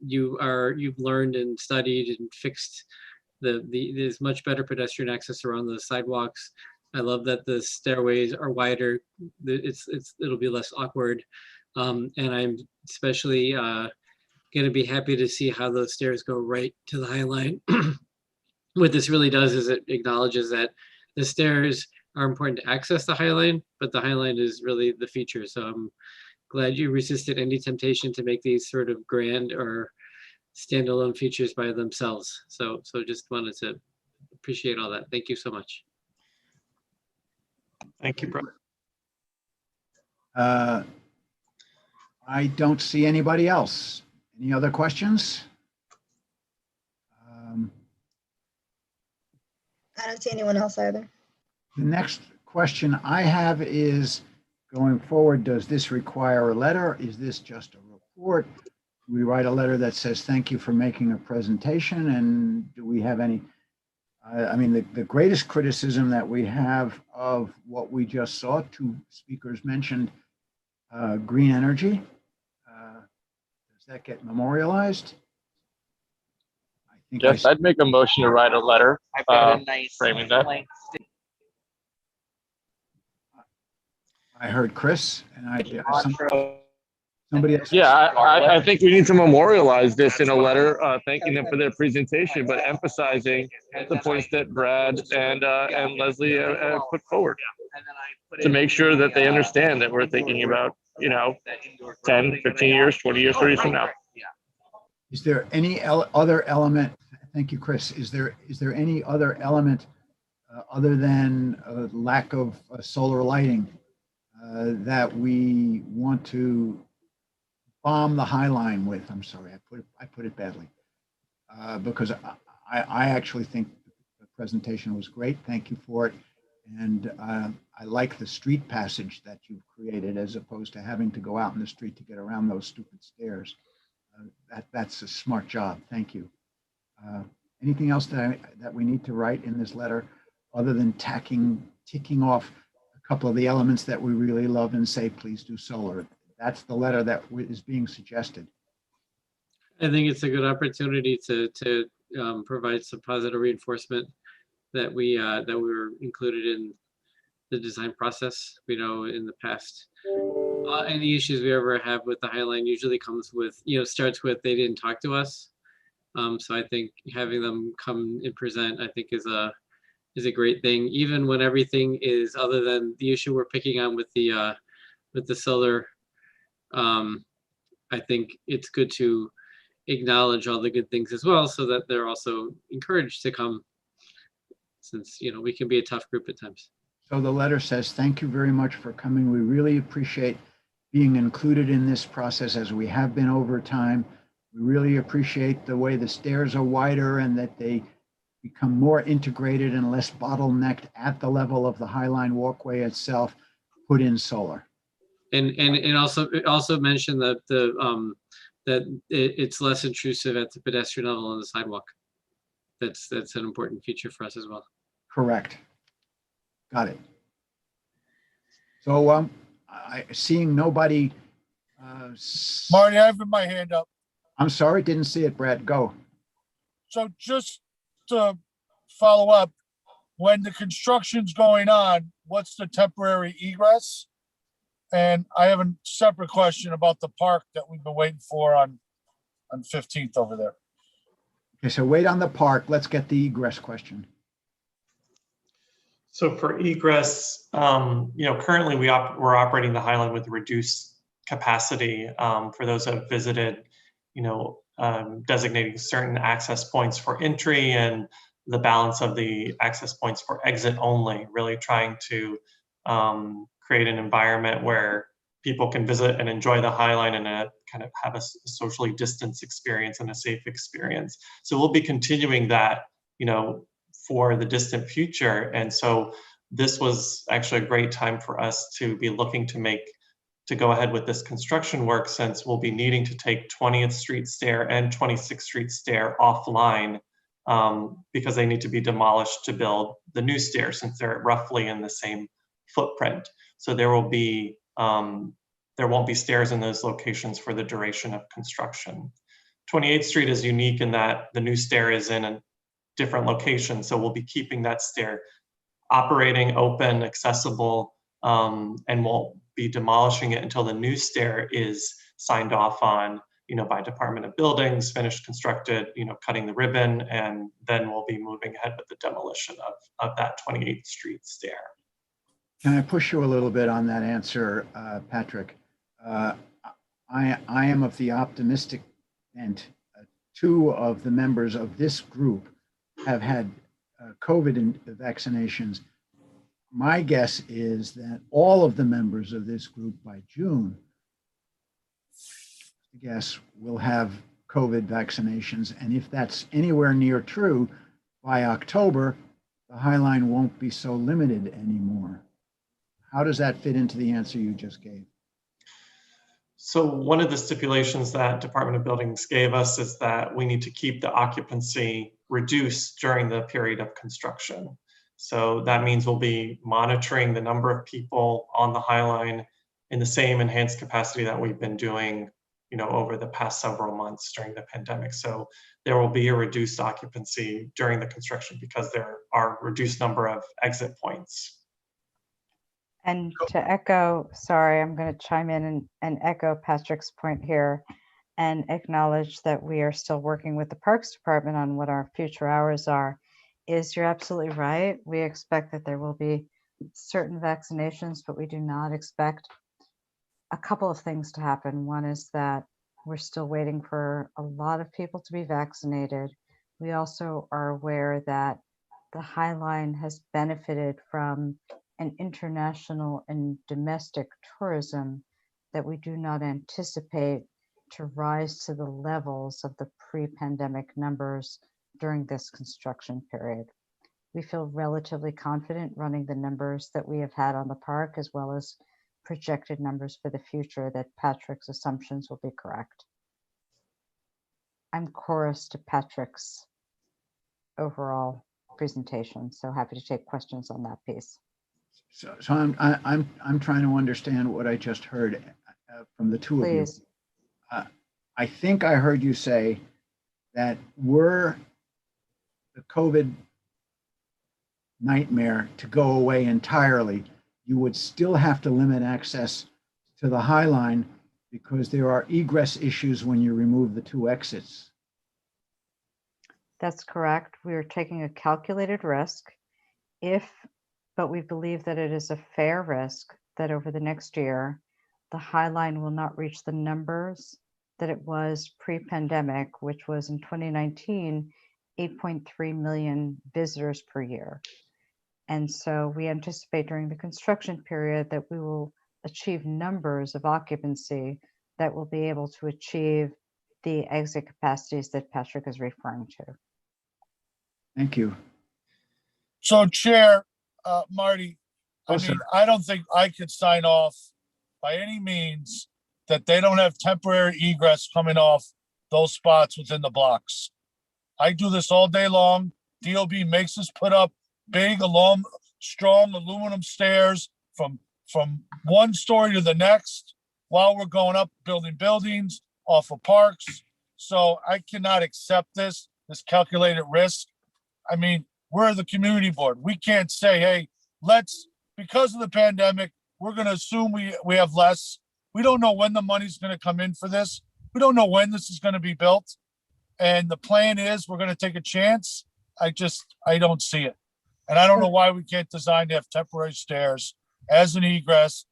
You've learned and studied and fixed there's much better pedestrian access around the sidewalks. I love that the stairways are wider. It'll be less awkward. And I'm especially going to be happy to see how those stairs go right to the High Line. What this really does is it acknowledges that the stairs are important to access the High Line, but the High Line is really the feature. So I'm glad you resisted any temptation to make these sort of grand or standalone features by themselves. So just wanted to appreciate all that. Thank you so much. Thank you, Brett. I don't see anybody else. Any other questions? I don't see anyone else either. The next question I have is, going forward, does this require a letter? Is this just a report? Do we write a letter that says, thank you for making a presentation? And do we have any, I mean, the greatest criticism that we have of what we just saw, two speakers mentioned green energy. Does that get memorialized? I think yes, I'd make a motion to write a letter framing that. I heard Chris and somebody else. Yeah, I think we need to memorialize this in a letter, thanking them for their presentation, but emphasizing the points that Brad and Leslie put forward to make sure that they understand that we're thinking about, 10, 15 years, 20 years, 30 years from now. Is there any other element? Thank you, Chris. Is there any other element other than lack of solar lighting that we want to bomb the High Line with? I'm sorry, I put it badly because I actually think the presentation was great. Thank you for it. And I like the street passage that you've created as opposed to having to go out in the street to get around those stupid stairs. That's a smart job. Thank you. Anything else that we need to write in this letter other than ticking off a couple of the elements that we really love and say, please do solar? That's the letter that is being suggested. I think it's a good opportunity to provide some positive reinforcement that we were included in the design process. We know in the past, any issues we ever have with the Highline usually comes with, starts with they didn't talk to us. So I think having them come and present, I think is a great thing, even when everything is other than the issue we're picking on with the solar. I think it's good to acknowledge all the good things as well, so that they're also encouraged to come, since we can be a tough group at times. So the letter says, thank you very much for coming. We really appreciate being included in this process as we have been over time. We really appreciate the way the stairs are wider and that they become more integrated and less bottlenecked at the level of the Highline walkway itself. Put in solar. And also mention that it's less intrusive at the pedestrian level on the sidewalk. That's an important feature for us as well. Correct. Got it. So seeing nobody. Marty, I have my hand up. I'm sorry, didn't see it, Brad. Go. So just to follow up, when the construction's going on, what's the temporary egress? And I have a separate question about the park that we've been waiting for on 15th over there. Okay, so wait on the park. Let's get the egress question. So for egress, currently we're operating the Highline with reduced capacity. For those that have visited, designating certain access points for entry and the balance of the access points for exit only, really trying to create an environment where people can visit and enjoy the Highline and kind of have a socially distanced experience and a safe experience. So we'll be continuing that, for the distant future. And so this was actually a great time for us to be looking to go ahead with this construction work, since we'll be needing to take 20th Street Stair and 26th Street Stair offline because they need to be demolished to build the new stair, since they're roughly in the same footprint. So there won't be stairs in those locations for the duration of construction. 28th Street is unique in that the new stair is in a different location. So we'll be keeping that stair operating, open, accessible, and won't be demolishing it until the new stair is signed off on, by Department of Buildings, finished constructed, cutting the ribbon, and then we'll be moving ahead with the demolition of that 28th Street stair. Can I push you a little bit on that answer, Patrick? I am of the optimistic and two of the members of this group have had COVID vaccinations. My guess is that all of the members of this group by June, I guess, will have COVID vaccinations. And if that's anywhere near true, by October, the Highline won't be so limited anymore. How does that fit into the answer you just gave? So one of the stipulations that Department of Buildings gave us is that we need to keep the occupancy reduced during the period of construction. So that means we'll be monitoring the number of people on the Highline in the same enhanced capacity that we've been doing, over the past several months during the pandemic. So there will be a reduced occupancy during the construction because there are reduced number of exit points. And to echo, sorry, I'm going to chime in and echo Patrick's point here and acknowledge that we are still working with the Parks Department on what our future hours are. You're absolutely right. We expect that there will be certain vaccinations, but we do not expect a couple of things to happen. One is that we're still waiting for a lot of people to be vaccinated. We also are aware that the Highline has benefited from an international and domestic tourism that we do not anticipate to rise to the levels of the pre-pandemic numbers during this construction period. we feel relatively confident running the numbers that we have had on the park, as well as projected numbers for the future, that Patrick's assumptions will be correct. I'm chorus to Patrick's overall presentation, so happy to take questions on that piece. So I'm trying to understand what I just heard from the two Please. of you. I think I heard you say that were the COVID nightmare to go away entirely, you would still have to limit access to the High Line because there are egress issues when you remove the two exits. That's correct. We are taking a calculated risk but we believe that it is a fair risk that over the next year, the High Line will not reach the numbers that it was pre-pandemic, which was in 2019, 8.3 million visitors per year. And so we anticipate during the construction period that we will achieve numbers of occupancy that will be able to achieve the exit capacities that Patrick is referring to. Thank you. So Chair, Marty, Oh, I sir. mean, I don't think I could sign off by any means that they don't have temporary egress coming off those spots within the blocks. I do this all day long. DOB makes us put up big, strong aluminum stairs from one story to the next while we're going up building buildings off of parks. So I cannot accept this calculated risk. I mean, we're the community board. We can't say, hey, because of the pandemic, we're going to assume we have less. We don't know when the money's going to come in for this. We don't know when this is going to be built. And the plan is we're going to take a chance. I don't see it. And I don't know why we can't design to have temporary stairs as an egress.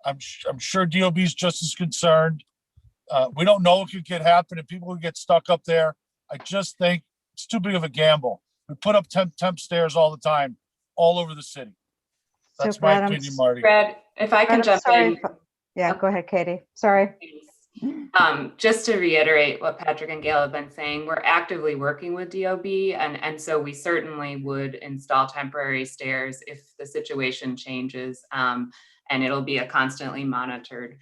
I'm sure DOB is just as concerned. We don't know what could happen and people would get stuck up there. I just think it's too big of a gamble. We put up temp stairs all the time, all over the city. That's my opinion, Marty. Brad, if I can jump in. Yeah, go ahead, Katie. Sorry. Just to reiterate what Patrick and Gail have been saying, we're actively working with DOB, and so we certainly would install temporary stairs if the situation changes, and it'll be a constantly monitored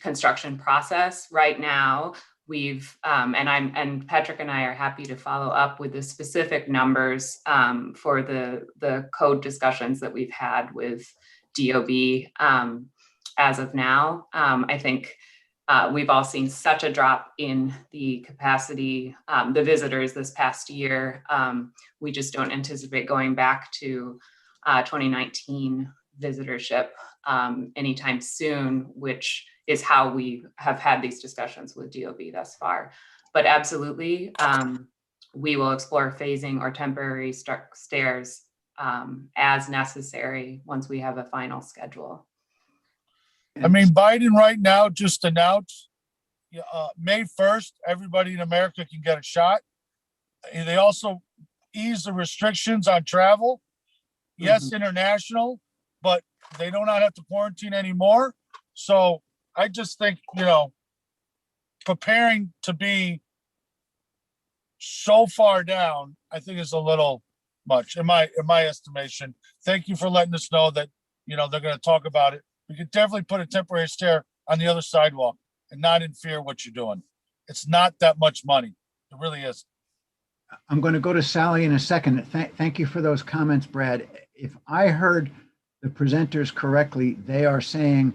construction process. Right now, we've and Patrick and I are happy to follow up with the specific numbers for the code discussions that we've had with DOB as of now. I think we've all seen such a drop in the capacity, the visitors this past year. We just don't anticipate going back to 2019 visitorship anytime soon, which is how we have had these discussions with DOB thus far. But absolutely, we will explore phasing or temporary stairs as necessary once we have a final schedule. I mean, Biden right now just announced May 1st, everybody in America can get a shot. They also ease the restrictions on travel. Yes, international, but they do not have to quarantine anymore. So I just think, preparing to be so far down, I think is a little much in my estimation. Thank you for letting us know that, they're going to talk about it. We could definitely put a temporary stair on the other sidewalk and not interfere what you're doing. It's not that much money. It really is. I'm going to go to Sally in a second. Thank you for those comments, Brad. If I heard the presenters correctly, they are saying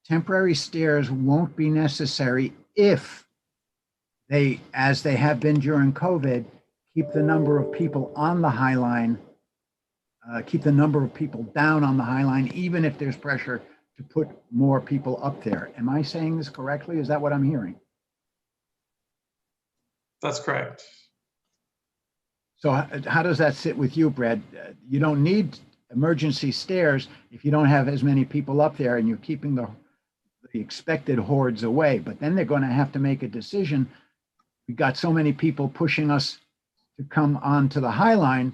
temporary stairs won't be necessary if they, as they have been during COVID, keep the number of people on the High Line, keep the number of people down on the High Line, even if there's pressure to put more people up there. Am I saying this correctly? Is that what I'm hearing? That's correct. So how does that sit with you, Brad? You don't need emergency stairs if you don't have as many people up there and you're keeping the expected hordes away. But then they're going to have to make a decision. We've got so many people pushing us to come onto the High Line.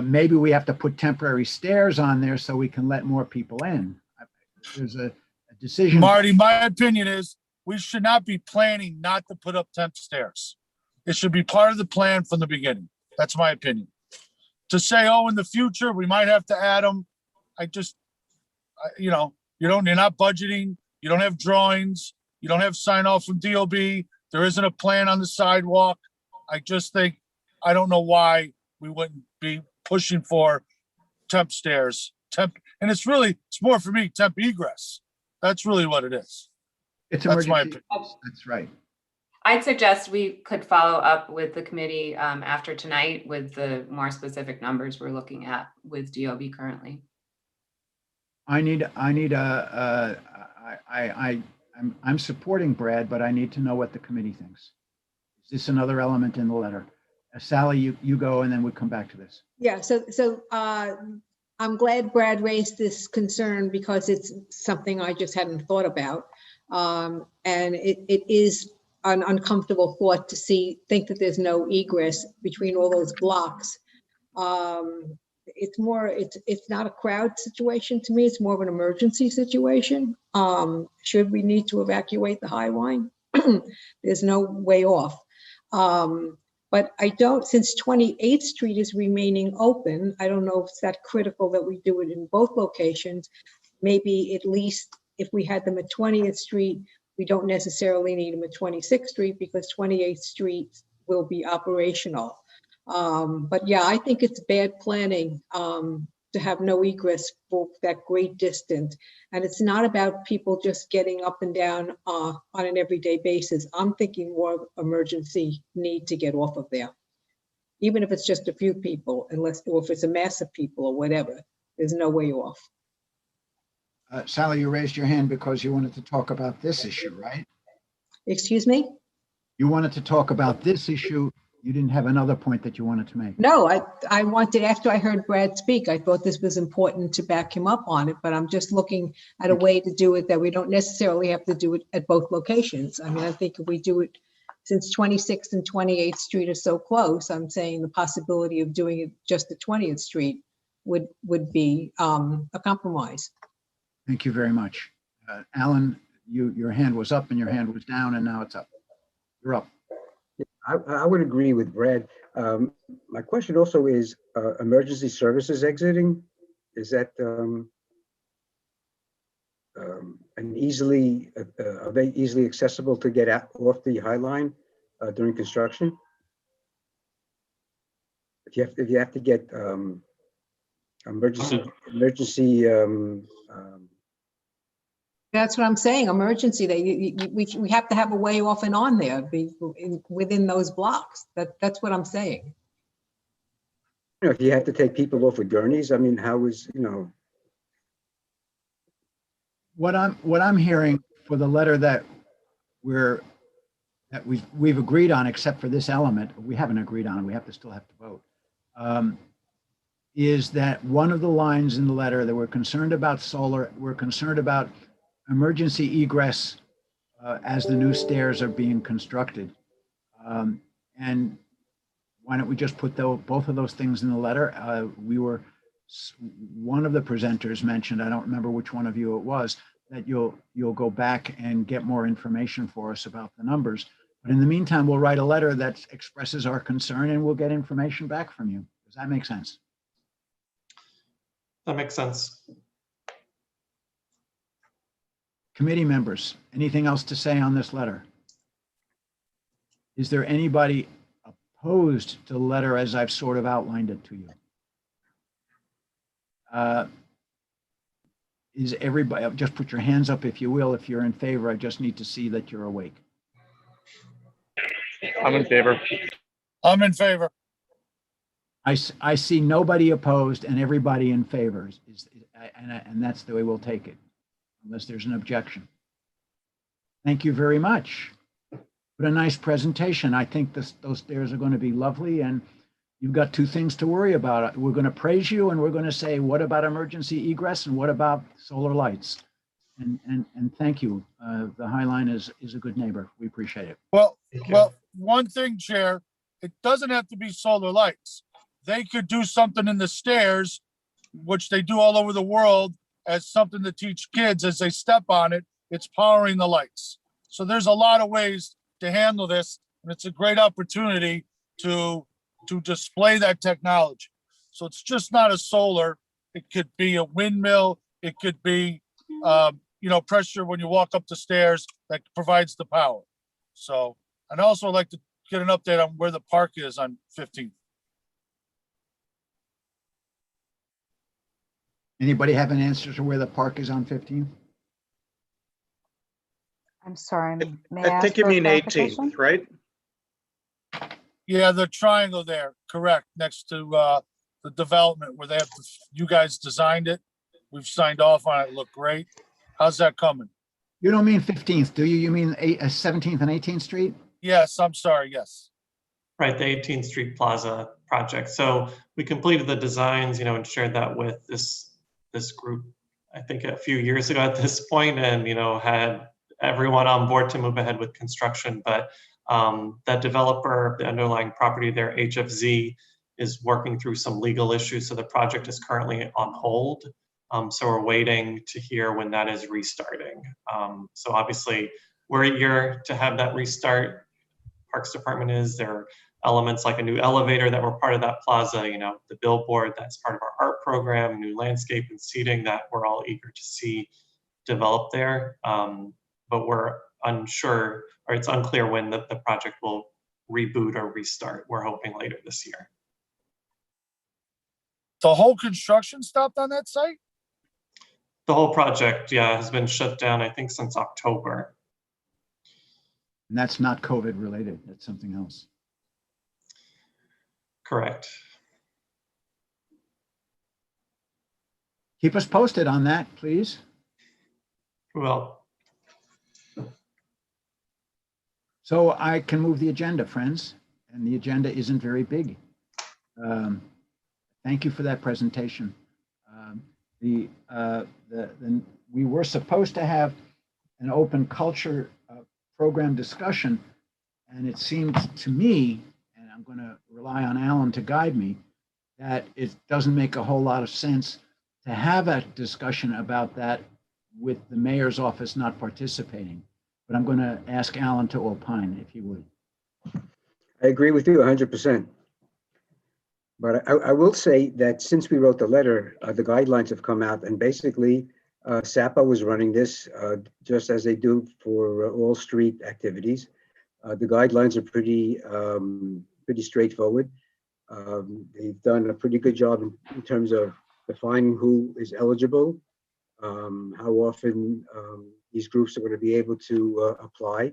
Maybe we have to put temporary stairs on there so we can let more people in. There's a decision. Marty, my opinion is we should not be planning not to put up temp stairs. It should be part of the plan from the beginning. That's my opinion. to say, oh, in the future, we might have to add them. You know, you're not budgeting, you don't have drawings, you don't have sign off from DOB. There isn't a plan on the sidewalk. I just think, I don't know why we wouldn't be pushing for temp stairs, temp, and it's more for me, temp egress. That's really what it is. It's That's my emergency. opinion. That's right. I'd suggest we could follow up with the committee after tonight with the more specific numbers we're looking at with DOB currently. I'm supporting Brad, but I need to know what the committee thinks. Is this another element in the letter? Sally, you go, and then we'll come back to this. Yeah, so I'm glad Brad raised this concern because it's something I just hadn't thought about. And it is an uncomfortable thought to think that there's no egress between all those blocks. It's not a crowd situation to me. It's more of an emergency situation. Should we need to evacuate the High Line, there's no way off. But since 28th Street is remaining open, I don't know if it's that critical that we do it in both locations. Maybe at least if we had them at 20th Street, we don't necessarily need them at 26th Street because 28th Street will be operational. But yeah, I think it's bad planning to have no egress for that great distance. And it's not about people just getting up and down on an everyday basis. I'm thinking more of emergency need to get off of there. Even if it's just a few people, or if it's a mass of people or whatever, there's no way off. Sally, you raised your hand because you wanted to talk about this issue, right? Excuse me? You wanted to talk about this issue. You didn't have another point that you wanted to make. No, I wanted, after I heard Brad speak, I thought this was important to back him up on it, but I'm just looking at a way to do it that we don't necessarily have to do it at both locations. I mean, I think if we do it, since 26th and 28th Street are so close, I'm saying the possibility of doing it just at 20th Street would be a compromise. Thank you very much. Alan, your hand was up and your hand was down, and now it's up. You're up. I would agree with Brad. My question also is emergency services exiting. Is that are they easily accessible to get off the High Line during construction? If you have to get emergency That's what I'm saying, emergency, we have to have a way off and on there within those blocks. That's what I'm saying. You know, if you have to take people off with gurneys, I mean, What I'm hearing for the letter that we've agreed on, except for this element, we haven't agreed on, we still have to vote, is that one of the lines in the letter that we're concerned about solar, we're concerned about emergency egress as the new stairs are being constructed. And why don't we just put both of those things in the letter? One of the presenters mentioned, I don't remember which one of you it was, that you'll go back and get more information for us about the numbers. But in the meantime, we'll write a letter that expresses our concern and we'll get information back from you. Does that make sense? That makes sense. Committee members, anything else to say on this letter? Is there anybody opposed to the letter as I've sort of outlined it to you? Is everybody, just put your hands up if you will, if you're in favor. I just need to see that you're awake. I'm in favor. I'm in favor. I see nobody opposed and everybody in favor, and that's the way we'll take it, unless there's an objection. Thank you very much. What a nice presentation. I think those stairs are going to be lovely, and you've got two things to worry about. We're going to praise you, and we're going to say, what about emergency egress, and what about solar lights? And thank you. The High Line is a good neighbor. We appreciate it. Well, one thing, Chair, it doesn't have to be solar lights. They could do something in the stairs, which they do all over the world, as something to teach kids as they step on it. It's powering the lights. So there's a lot of ways to handle this, and it's a great opportunity to display that technology. So it's just not a solar. It could be a windmill. It could be, pressure when you walk up the stairs that provides the power. So, I'd also like to get an update on where the park is on 15th. Anybody have an answer to where the park is on 15th? I'm sorry, may I I ask think you for mean clarification? 18th, right? Yeah, the triangle there, correct, next to the development where they have, you guys designed it. We've signed off on it, look great. How's that coming? You don't mean 15th, do you? You mean 17th and 18th Street? Yes, I'm sorry, yes. Right, the 18th Street Plaza project. So we completed the designs, and shared that with this group, I think a few years ago at this point, and, had everyone on board to move ahead with construction. But that developer, the underlying property there, HFZ, is working through some legal issues. So the project is currently on hold. So we're waiting to hear when that is restarting. So obviously we're eager to have that restart. Parks Department is. There are elements like a new elevator that were part of that plaza, the billboard that's part of our art program, new landscape and seating that we're all eager to see develop there. But we're unsure, or it's unclear when the project will reboot or restart. We're hoping later this year. The whole construction stopped on that site? The whole project, yeah, has been shut down, I think, since October. And that's not COVID related, that's something else. Correct. Keep us posted on that, please. Well, so I can move the agenda, friends, and the agenda isn't very big. Thank you for that presentation. We were supposed to have an open culture program discussion, and it seemed to me, and I'm going to rely on Alan to guide me, that it doesn't make a whole lot of sense to have a discussion about that with the mayor's office not participating. But I'm going to ask Alan to opine, if he would. I agree with you 100%. But I will say that since we wrote the letter, the guidelines have come out, and basically SAPA was running this just as they do for all street activities. The guidelines are pretty straightforward. They've done a pretty good job in terms of defining who is eligible, how often these groups are going to be able to apply.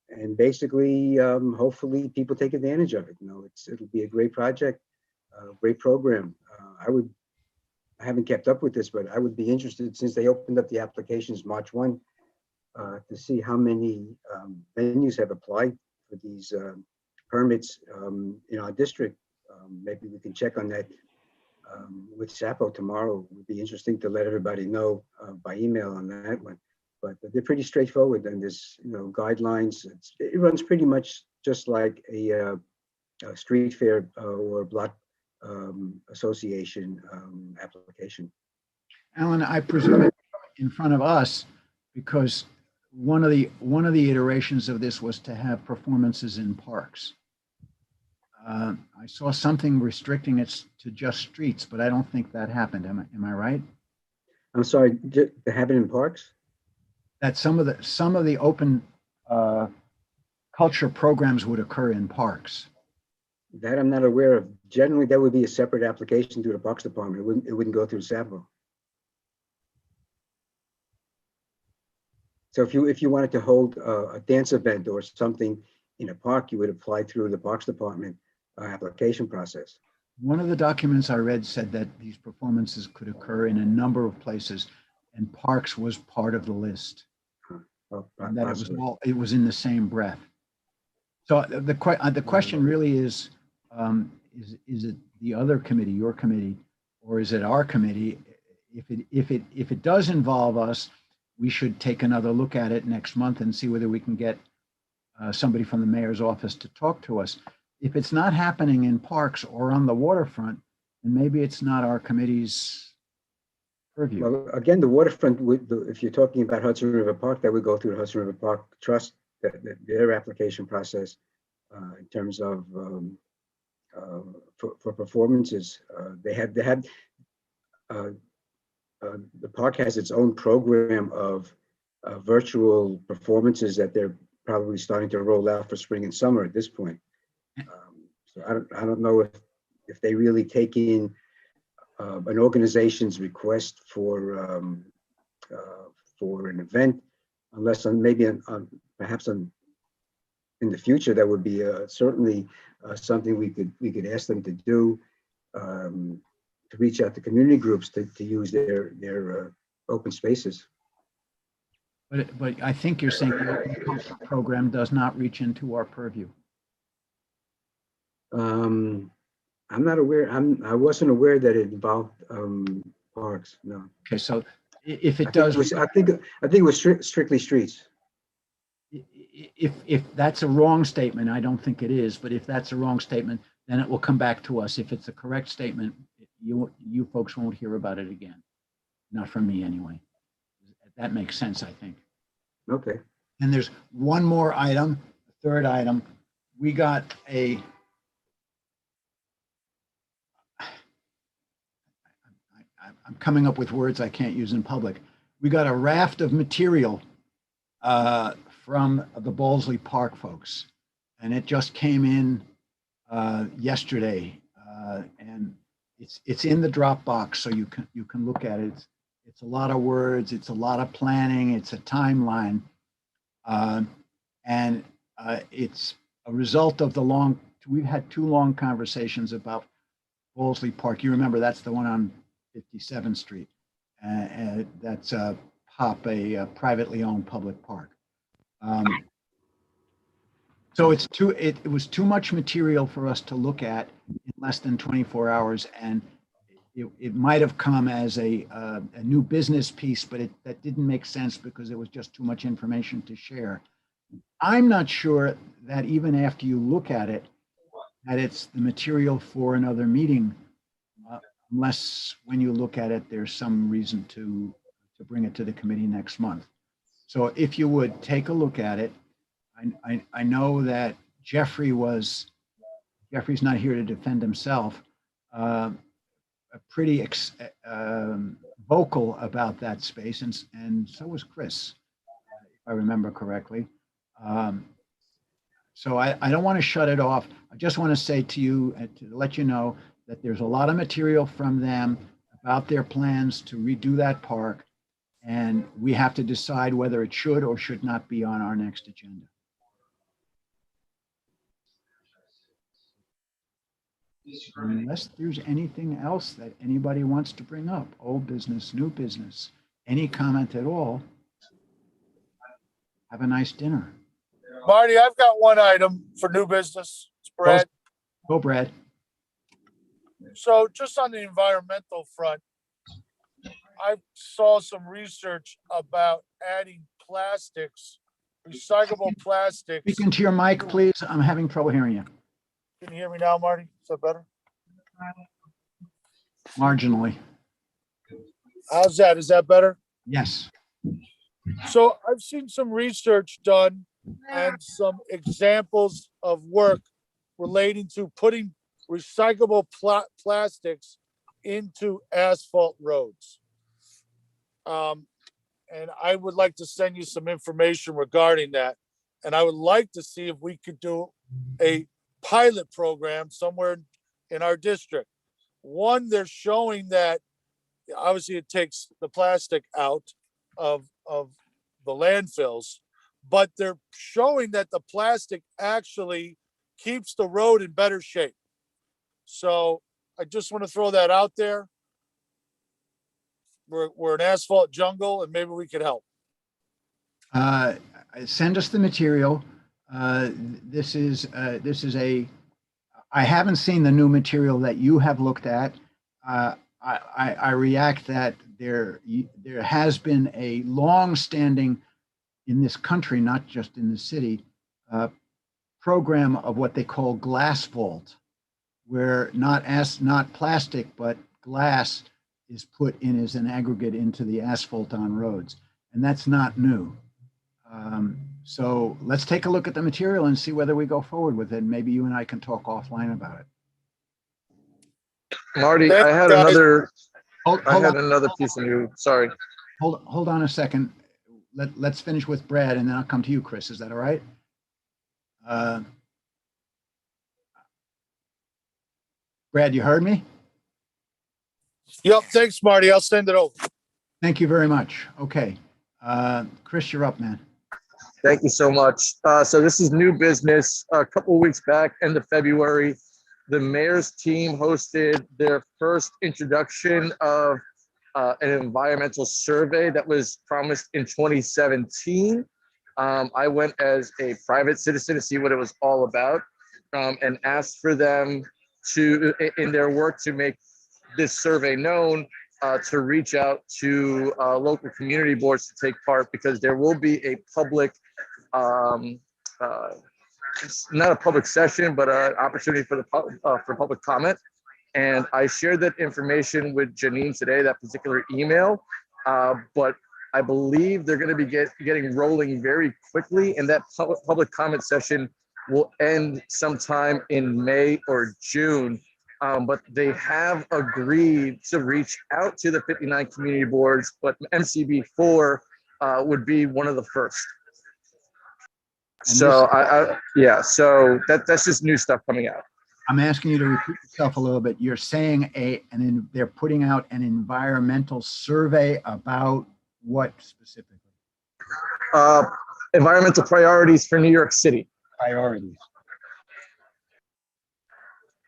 And basically, hopefully people take advantage of it. It'll be a great project, great program. I haven't kept up with this, but I would be interested, since they opened up the applications March 1, to see how many venues have applied for these permits in our district. Maybe we can check on that with SAPO tomorrow. It would be interesting to let everybody know by email on that one. But they're pretty straightforward, and there's guidelines. It runs pretty much just like a street fair or block association application. Alan, I presume it's in front of us because one of the iterations of this was to have performances in parks. I saw something restricting it to just streets, but I don't think that happened. Am I right? I'm sorry, to have it in parks? That some of the open culture programs would occur in parks. That I'm not aware of. Generally, that would be a separate application through the Parks Department. It wouldn't go through SAPO. So if you wanted to hold a dance event or something in a park, you would apply through the Parks Department application process. One of the documents I read said that these performances could occur in a number of places, and parks was part of the list. And that it was in the same breath. So the question really is it the other committee, your committee, or is it our committee? If it does involve us, we should take another look at it next month and see whether we can get somebody from the mayor's office to talk to us. If it's not happening in parks or on the waterfront, then maybe it's not our committee's purview. Well, again, the waterfront, if you're talking about Hudson River Park, that would go through the Hudson River Park Trust, their application process in terms of for performances. The park has its own program of virtual performances that they're probably starting to roll out for spring and summer at this point. So I don't know if they really take in an organization's request for an event, unless perhaps in the future that would be certainly something we could ask them to do, to reach out to community groups to use their open spaces. But I think you're saying the open culture program does not reach into our purview. I'm not aware. I wasn't aware that it involved parks. No. Okay, so if it does, I think it was strictly streets. If that's a wrong statement, I don't think it is. But if that's a wrong statement, then it will come back to us. If it's a correct statement, you folks won't hear about it again. Not from me anyway. That makes sense, I think. Okay. And there's one more item, the third item. We got I'm coming up with words I can't use in public. We got a raft of material from the Bowlesley Park folks, and it just came in yesterday, and it's in the Dropbox, so you can look at it. It's a lot of words, it's a lot of planning, it's a timeline, and it's a result of we've had 2 long conversations about Bowlesley Park. You remember that's the one on 57th Street, and that's a privately owned public park. So it was too much material for us to look at in less than 24 hours, and it might have come as a new business piece, but that didn't make sense because it was just too much information to share. I'm not sure that even after you look at it, that it's the material for another meeting, unless when you look at it, there's some reason to bring it to the committee next month. So if you would take a look at it, I know that Jeffrey's not here to defend himself, pretty vocal about that space, and so was Chris, if I remember correctly. So I don't want to shut it off. I just want to say to you, to let you know that there's a lot of material from them about their plans to redo that park, and we have to decide whether it should or should not be on our next agenda. Unless there's anything else that anybody wants to bring up, old business, new business, any comment at all, have a nice dinner. Marty, I've got one item for new business. It's Brad. Go, Brad. So just on the environmental front, I saw some research about adding plastics, recyclable plastics. Speak into your mic, please. I'm having trouble hearing you. Can you hear me now, Marty? Is that better? Marginally. How's that? Is that better? Yes. So I've seen some research done and some examples of work relating to putting recyclable plastics into asphalt roads. And I would like to send you some information regarding that. And I would like to see if we could do a pilot program somewhere in our district. One, they're showing that obviously it takes the plastic out of the landfills, but they're showing that the plastic actually keeps the road in better shape. So I just want to throw that out there. We're an asphalt jungle, and maybe we could help. Send us the material. This is I haven't seen the new material that you have looked at. I react that there has been a long-standing in this country, not just in the city, program of what they call glass vault, where not plastic but glass is put in as an aggregate into the asphalt on roads, and that's not new. So let's take a look at the material and see whether we go forward with it. Maybe you and I can talk offline about it. Marty, Thank I you, had guys. another, Hold, I hold had on, another piece of news. Sorry. hold on a second. Let's finish with Brad and then I'll come to you, Chris. Is that all right? Brad, you heard me? Yep, thanks, Marty. I'll send it over. Thank you very much. Okay. Chris, you're up, man. Thank you so much. So this is new business. A couple of weeks back, end of February, the mayor's team hosted their first introduction of an environmental survey that was promised in 2017. I went as a private citizen to see what it was all about, and asked for them to, in their work to make this survey known, to reach out to local community boards to take part, because there will be a public, not a public session, but an opportunity for the for public comment. And I shared that information with Janine today, that particular email. But I believe they're going to be getting rolling very quickly, and that public comment session will end sometime in May or June. But they have agreed to reach out to the 59 community boards, but MCB4 would be one of the first. So so that's just new stuff coming out. I'm asking you to repeat yourself a little bit. You're saying they're putting out an environmental survey about what specifically? Environmental priorities for New York City. Priorities.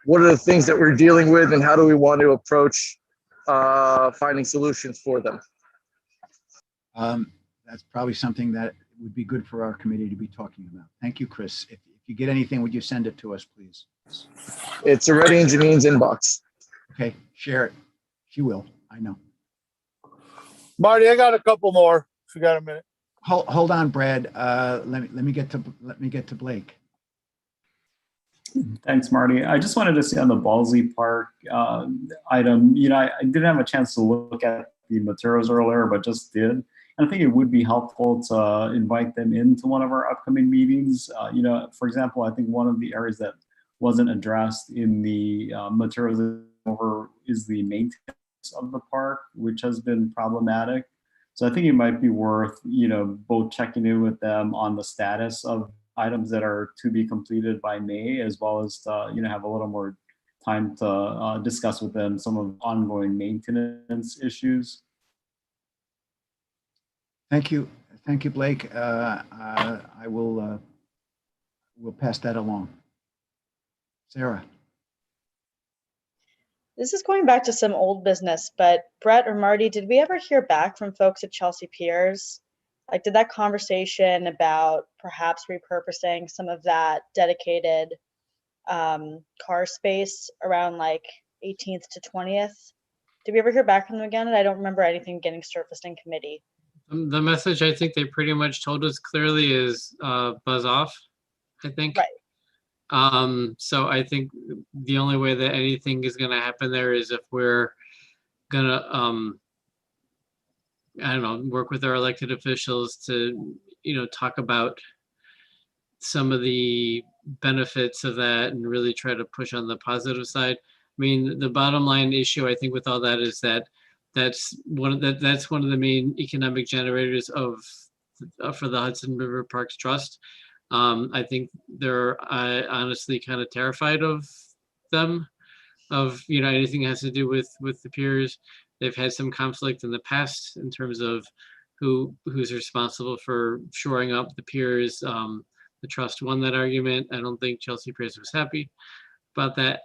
What are the things that we're dealing with, and how do we want to approach finding solutions for them? That's probably something that would be good for our committee to be talking about. Thank you, Chris. If you get anything, would you send it to us, please? It's already in Janine's inbox. Okay, share it. She will, I know. Marty, I got a couple more, if you got a minute. Hold on, Brad. Let me get to Blake. Thanks, Marty. I just wanted to say on the Ballsy Park item, I didn't have a chance to look at the materials earlier, but just did. And I think it would be helpful to invite them into one of our upcoming meetings. For example, I think one of the areas that wasn't addressed in the materials over is the maintenance of the park, which has been problematic. So I think it might be worth, both checking in with them on the status of items that are to be completed by May, as well as to, have a little more time to discuss with them some of ongoing maintenance issues. Thank you, Blake. I will we'll pass that along. Sarah. This is going back to some old business, but Brett or Marty, did we ever hear back from folks at Chelsea Piers? Like, did that conversation about perhaps repurposing some of that dedicated car space around like 18th to 20th? Did we ever hear back from them again? And I don't remember anything getting surfaced in committee. The message I think they pretty much told us clearly is buzz off, I think. Right. So I think the only way that anything is going to happen there is if we're going to, I don't know, work with our elected officials to, talk about some of the benefits of that and really try to push on the positive side. I mean, the bottom line issue, I think, with all that is that that's one of the main economic generators for the Hudson River Parks Trust. I think they're honestly kind of terrified of them, of anything that has to do with the piers. They've had some conflict in the past in terms of who's responsible for shoring up the piers. The trust won that argument. I don't think Chelsea Piers was happy about that.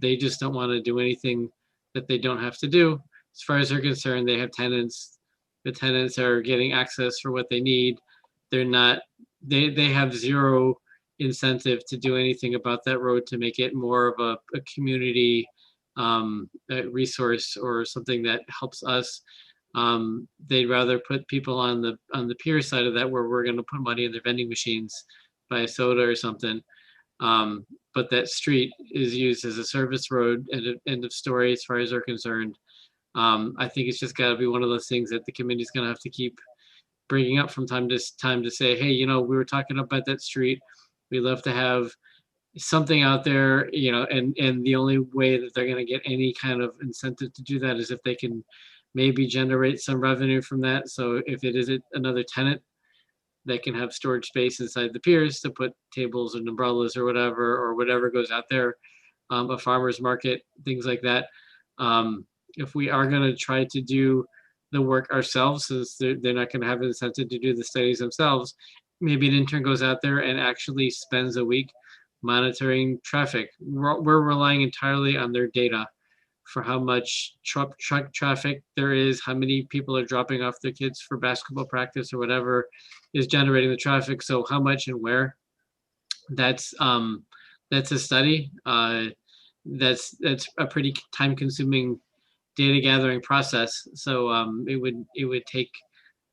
They just don't want to do anything that they don't have to do. As far as they're concerned, they have tenants. The tenants are getting access for what they need. They're not. They have zero incentive to do anything about that road to make it more of a community resource or something that helps us. They'd rather put people on the pier side of that, where we're going to put money in their vending machines, buy a soda or something. But that street is used as a service road, and end of story as far as they're concerned. I think it's just got to be one of those things that the committee's going to have to keep bringing up from time to time to say, hey, we were talking about that street. We'd love to have something out there, you know, and the only way that they're going to get any kind of incentive to do that is if they can maybe generate some revenue from that. So if it is another tenant that can have storage space inside the piers to put tables and umbrellas or whatever goes out there, a farmer's market, things like that. If we are going to try to do the work ourselves, since they're not going to have an incentive to do the studies themselves, maybe an intern goes out there and actually spends a week monitoring traffic. We're relying entirely on their data for how much truck traffic there is, how many people are dropping off their kids for basketball practice or whatever is generating the traffic. So how much and where? That's a study. That's a pretty time-consuming data gathering process. So it would take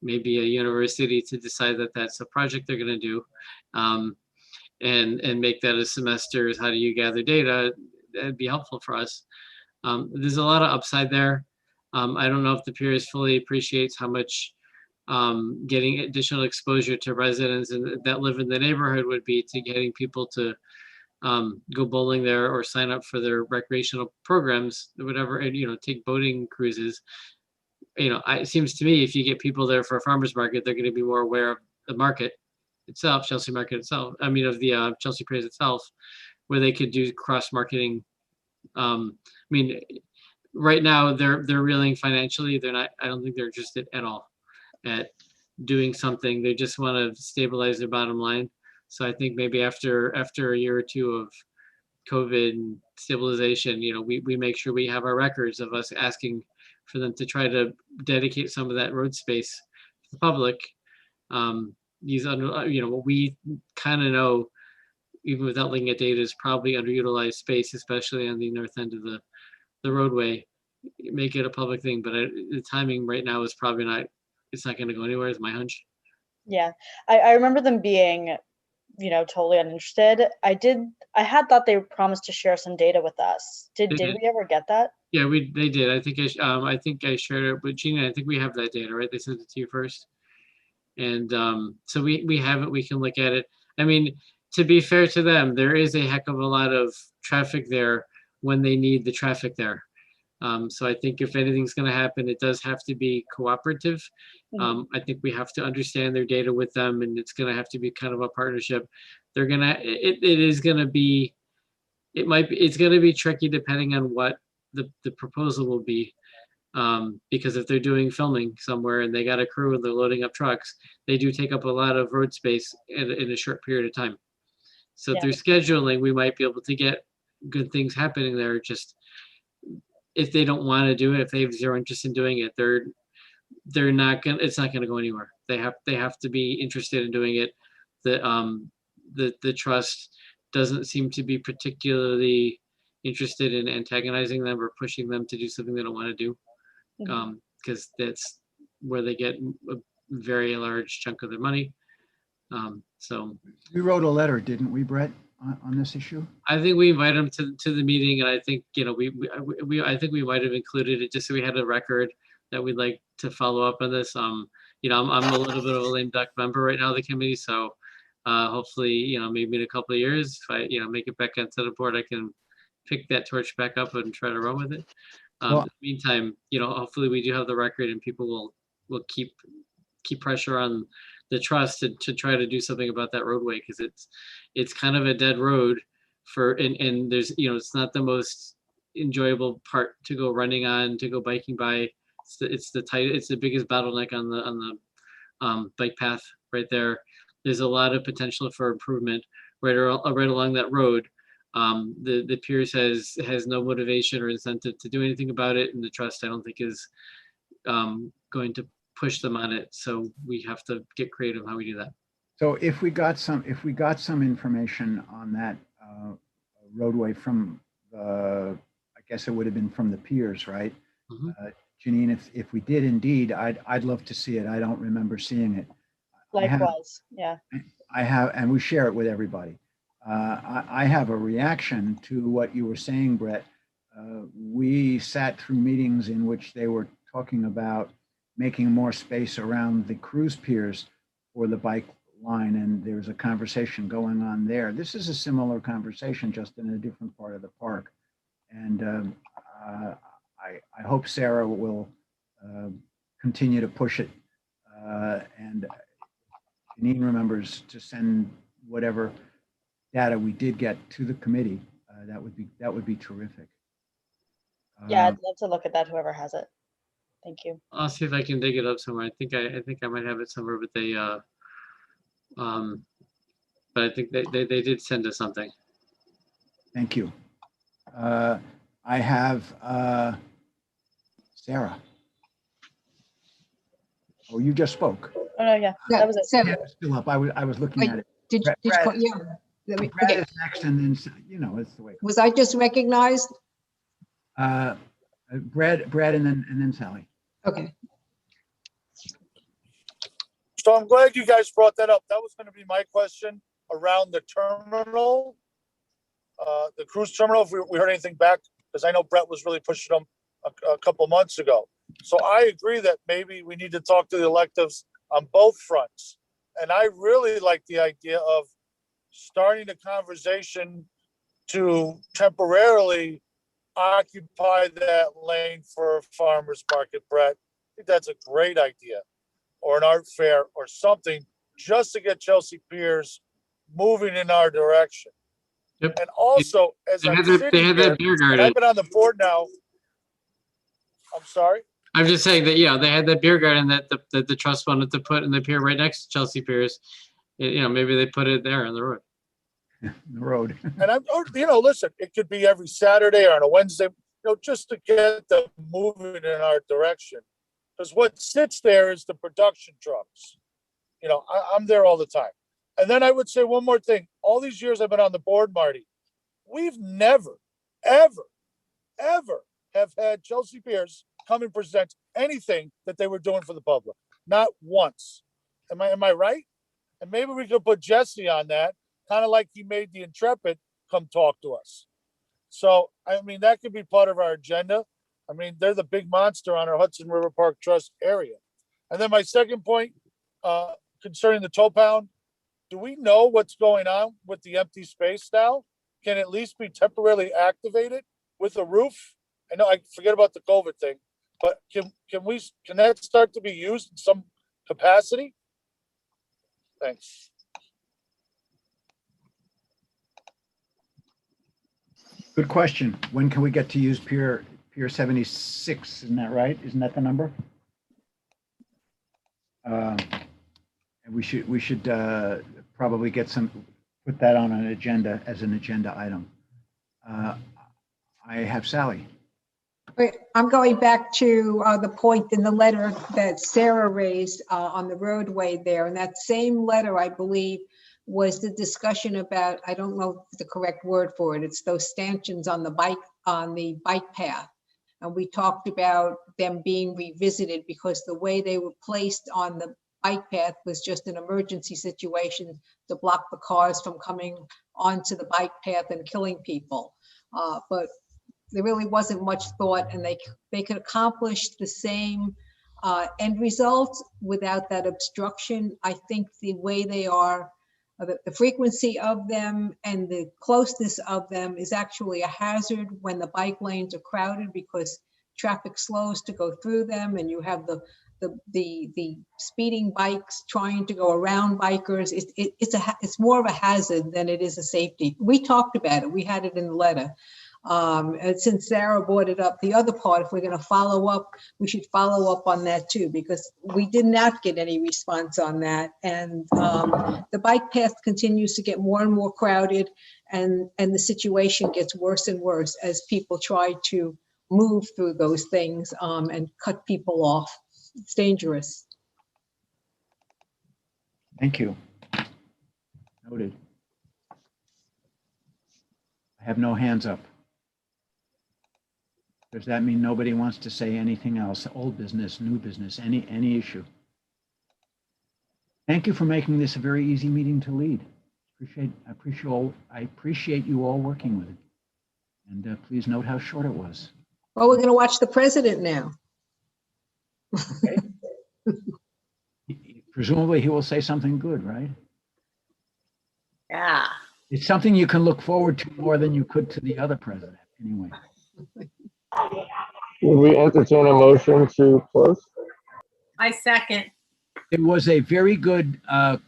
maybe a university to decide that that's a project they're going to do, and make that a semester. Is how do you gather data? That'd be helpful for us. There's a lot of upside there. I don't know if the peers fully appreciates how much getting additional exposure to residents that live in the neighborhood would be to getting people to go bowling there or sign up for their recreational programs, whatever, and, you know, take boating cruises. You know, it seems to me if you get people there for a farmer's market, they're going to be more aware of the market itself, Chelsea Market itself. I mean, of the Chelsea Piers itself, where they could do cross marketing. I mean, right now they're reeling financially. They're not. I don't think they're interested at all at doing something. They just want to stabilize their bottom line. So I think maybe after a year or two of COVID and stabilization, you know, we make sure we have our records of us asking for them to try to dedicate some of that road space to the public. These you know, what we kind of know, even without looking at data, is probably underutilized space, especially on the north end of the roadway. Make it a public thing, but the timing right now is probably not. It's not going to go anywhere. Is my hunch. Yeah, I remember them being, you know, totally uninterested. I had thought they promised to share some data with us. Did we ever get that? Yeah, they did. I think I shared it with Gina. I think we have that data, right? They sent it to you first. And so we have it, we can look at it. I mean, to be fair to them, there is a heck of a lot of traffic there when they need the traffic there. So I think if anything's going to happen, it does have to be cooperative. I think we have to understand their data with them, and it's going to have to be kind of a partnership. They're gonna, it is going to be, it's going to be tricky depending on what the proposal will be. Because if they're doing filming somewhere and they got a crew and they're loading up trucks, they do take up a lot of road space in a short period of time. So through scheduling, we might be able to get good things happening there. Just if they don't want to do it, if they have zero interest in doing it, they're not gonna. It's not gonna go anywhere. They have to be interested in doing it. The trust doesn't seem to be particularly interested in antagonizing them or pushing them to do something they don't want to do. Because that's where they get a very large chunk of their money. So we wrote a letter, didn't we, Brett, on this issue? I think we invited them to the meeting, and I think, you know, I think we might have included it just so we had a record that we'd like to follow up on this. You know, I'm a little bit of a lame duck member right now of the committee, so hopefully, you know, maybe in a couple of years, if I, you know, make it back onto the board, I can pick that torch back up and try to run with it. In the meantime, you know, hopefully we do have the record and people will keep pressure on the trust to try to do something about that roadway, because it's kind of a dead road and there's, you know, it's not the most enjoyable part to go running on, to go biking by. It's the biggest bottleneck on the bike path right there. There's a lot of potential for improvement right along that road. The Piers has no motivation or incentive to do anything about it, and the trust, I don't think, is going to push them on it. So we have to get creative how we do that. So if we got some information on that roadway from I guess it would have been from the Piers, right? Janine, if we did indeed, I'd love to see it. I don't remember seeing it. Likewise, yeah. I have, and we share it with everybody. I have a reaction to what you were saying, Brett. We sat through meetings in which they were talking about making more space around the cruise piers for the bike line, and there's a conversation going on there. This is a similar conversation, just in a different part of the park. And I hope Sarah will continue to push it. And Janine remembers to send whatever data we did get to the committee. That would be terrific. Yeah, I'd love to look at that, whoever has it. Thank you. I'll see if I can dig it up somewhere. I think I might have it somewhere, but but I think they did send us something. Thank you. I have Sarah. Oh, you just spoke. Oh, no, yeah, that was it. Yeah, it's still up. I was looking at it. Brad is next, and then, you know, it's the way. Was I just recognized? Brad, and then Sally. Okay. So I'm glad you guys brought that up. That was going to be my question around the terminal, the cruise terminal, if we heard anything back, because I know Brett was really pushing them a couple months ago. So I agree that maybe we need to talk to the electives on both fronts. And I really like the idea of starting a conversation to temporarily occupy that lane for a farmer's market, Brett. I think that's a great idea. Or an art fair or something, just to get Chelsea Piers moving in our direction. Yep. And also, as I'm sitting here, and I've been on the board now. I'm sorry? I'm just saying that, yeah, they had that beer garden that the trust wanted to put in the pier right next to Chelsea Piers. You know, maybe they put it there on the road. The road. And you know, listen, it could be every Saturday or on a Wednesday, you know, just to get them moving in our direction. Because what sits there is the production trucks. You know, I'm there all the time. And then I would say one more thing. All these years I've been on the board, Marty, we've never, ever, ever have had Chelsea Piers come and present anything that they were doing for the public. Not once. Am I right? And maybe we could put Jesse on that, kind of like he made the Intrepid come talk to us. So, I mean, that could be part of our agenda. I mean, they're the big monster on our Hudson River Park Trust area. And then my second point concerning the tow pound, do we know what's going on with the empty space now? Can it at least be temporarily activated with a roof? I know I forget about the COVID thing, but can that start to be used in some capacity? Thanks. Good question. When can we get to use Pier 76? Isn't that right? Isn't that the number? And we should probably put that on an agenda as an agenda item. I have Sally. Wait, I'm going back to the point in the letter that Sarah raised on the roadway there. And that same letter, I believe, was the discussion about, I don't know the correct word for it, it's those stanchions on the bike path. And we talked about them being revisited because the way they were placed on the bike path was just an emergency situation to block the cars from coming onto the bike path and killing people. But there really wasn't much thought, and they could accomplish the same end result without that obstruction. I think the way they are, the frequency of them and the closeness of them is actually a hazard when the bike lanes are crowded because traffic slows to go through them, and you have the speeding bikes trying to go around bikers. It's more of a hazard than it is a safety. We talked about it. We had it in the letter. And since Sarah brought it up, the other part, if we're going to follow up, we should follow up on that too, because we did not get any response on that. And the bike path continues to get more and more crowded, and the situation gets worse and worse as people try to move through those things and cut people off. It's dangerous. Thank you. Noted. I have no hands up. Does that mean nobody wants to say anything else? Old business, new business, any issue? Thank you for making this a very easy meeting to lead. I appreciate you all working with it. And please note how short it was. Well, we're going to watch the president now. Okay. Presumably he will say something good, right? Yeah. It's something you can look forward to more than you could to the other president, anyway. Would we entertain a motion to close? I second. There was a very good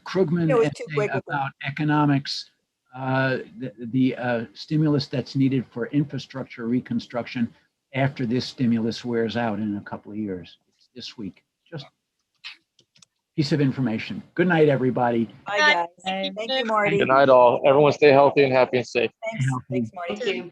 Krugman It was too essay quick with them. about economics, the stimulus that's needed for infrastructure reconstruction after this stimulus wears out in a couple of years. It's this week. Just piece of information. Good night, everybody. Bye, guys. Thank you, Marty. Good night, all. Everyone stay healthy and happy and safe. Thanks, Marty. Thank you.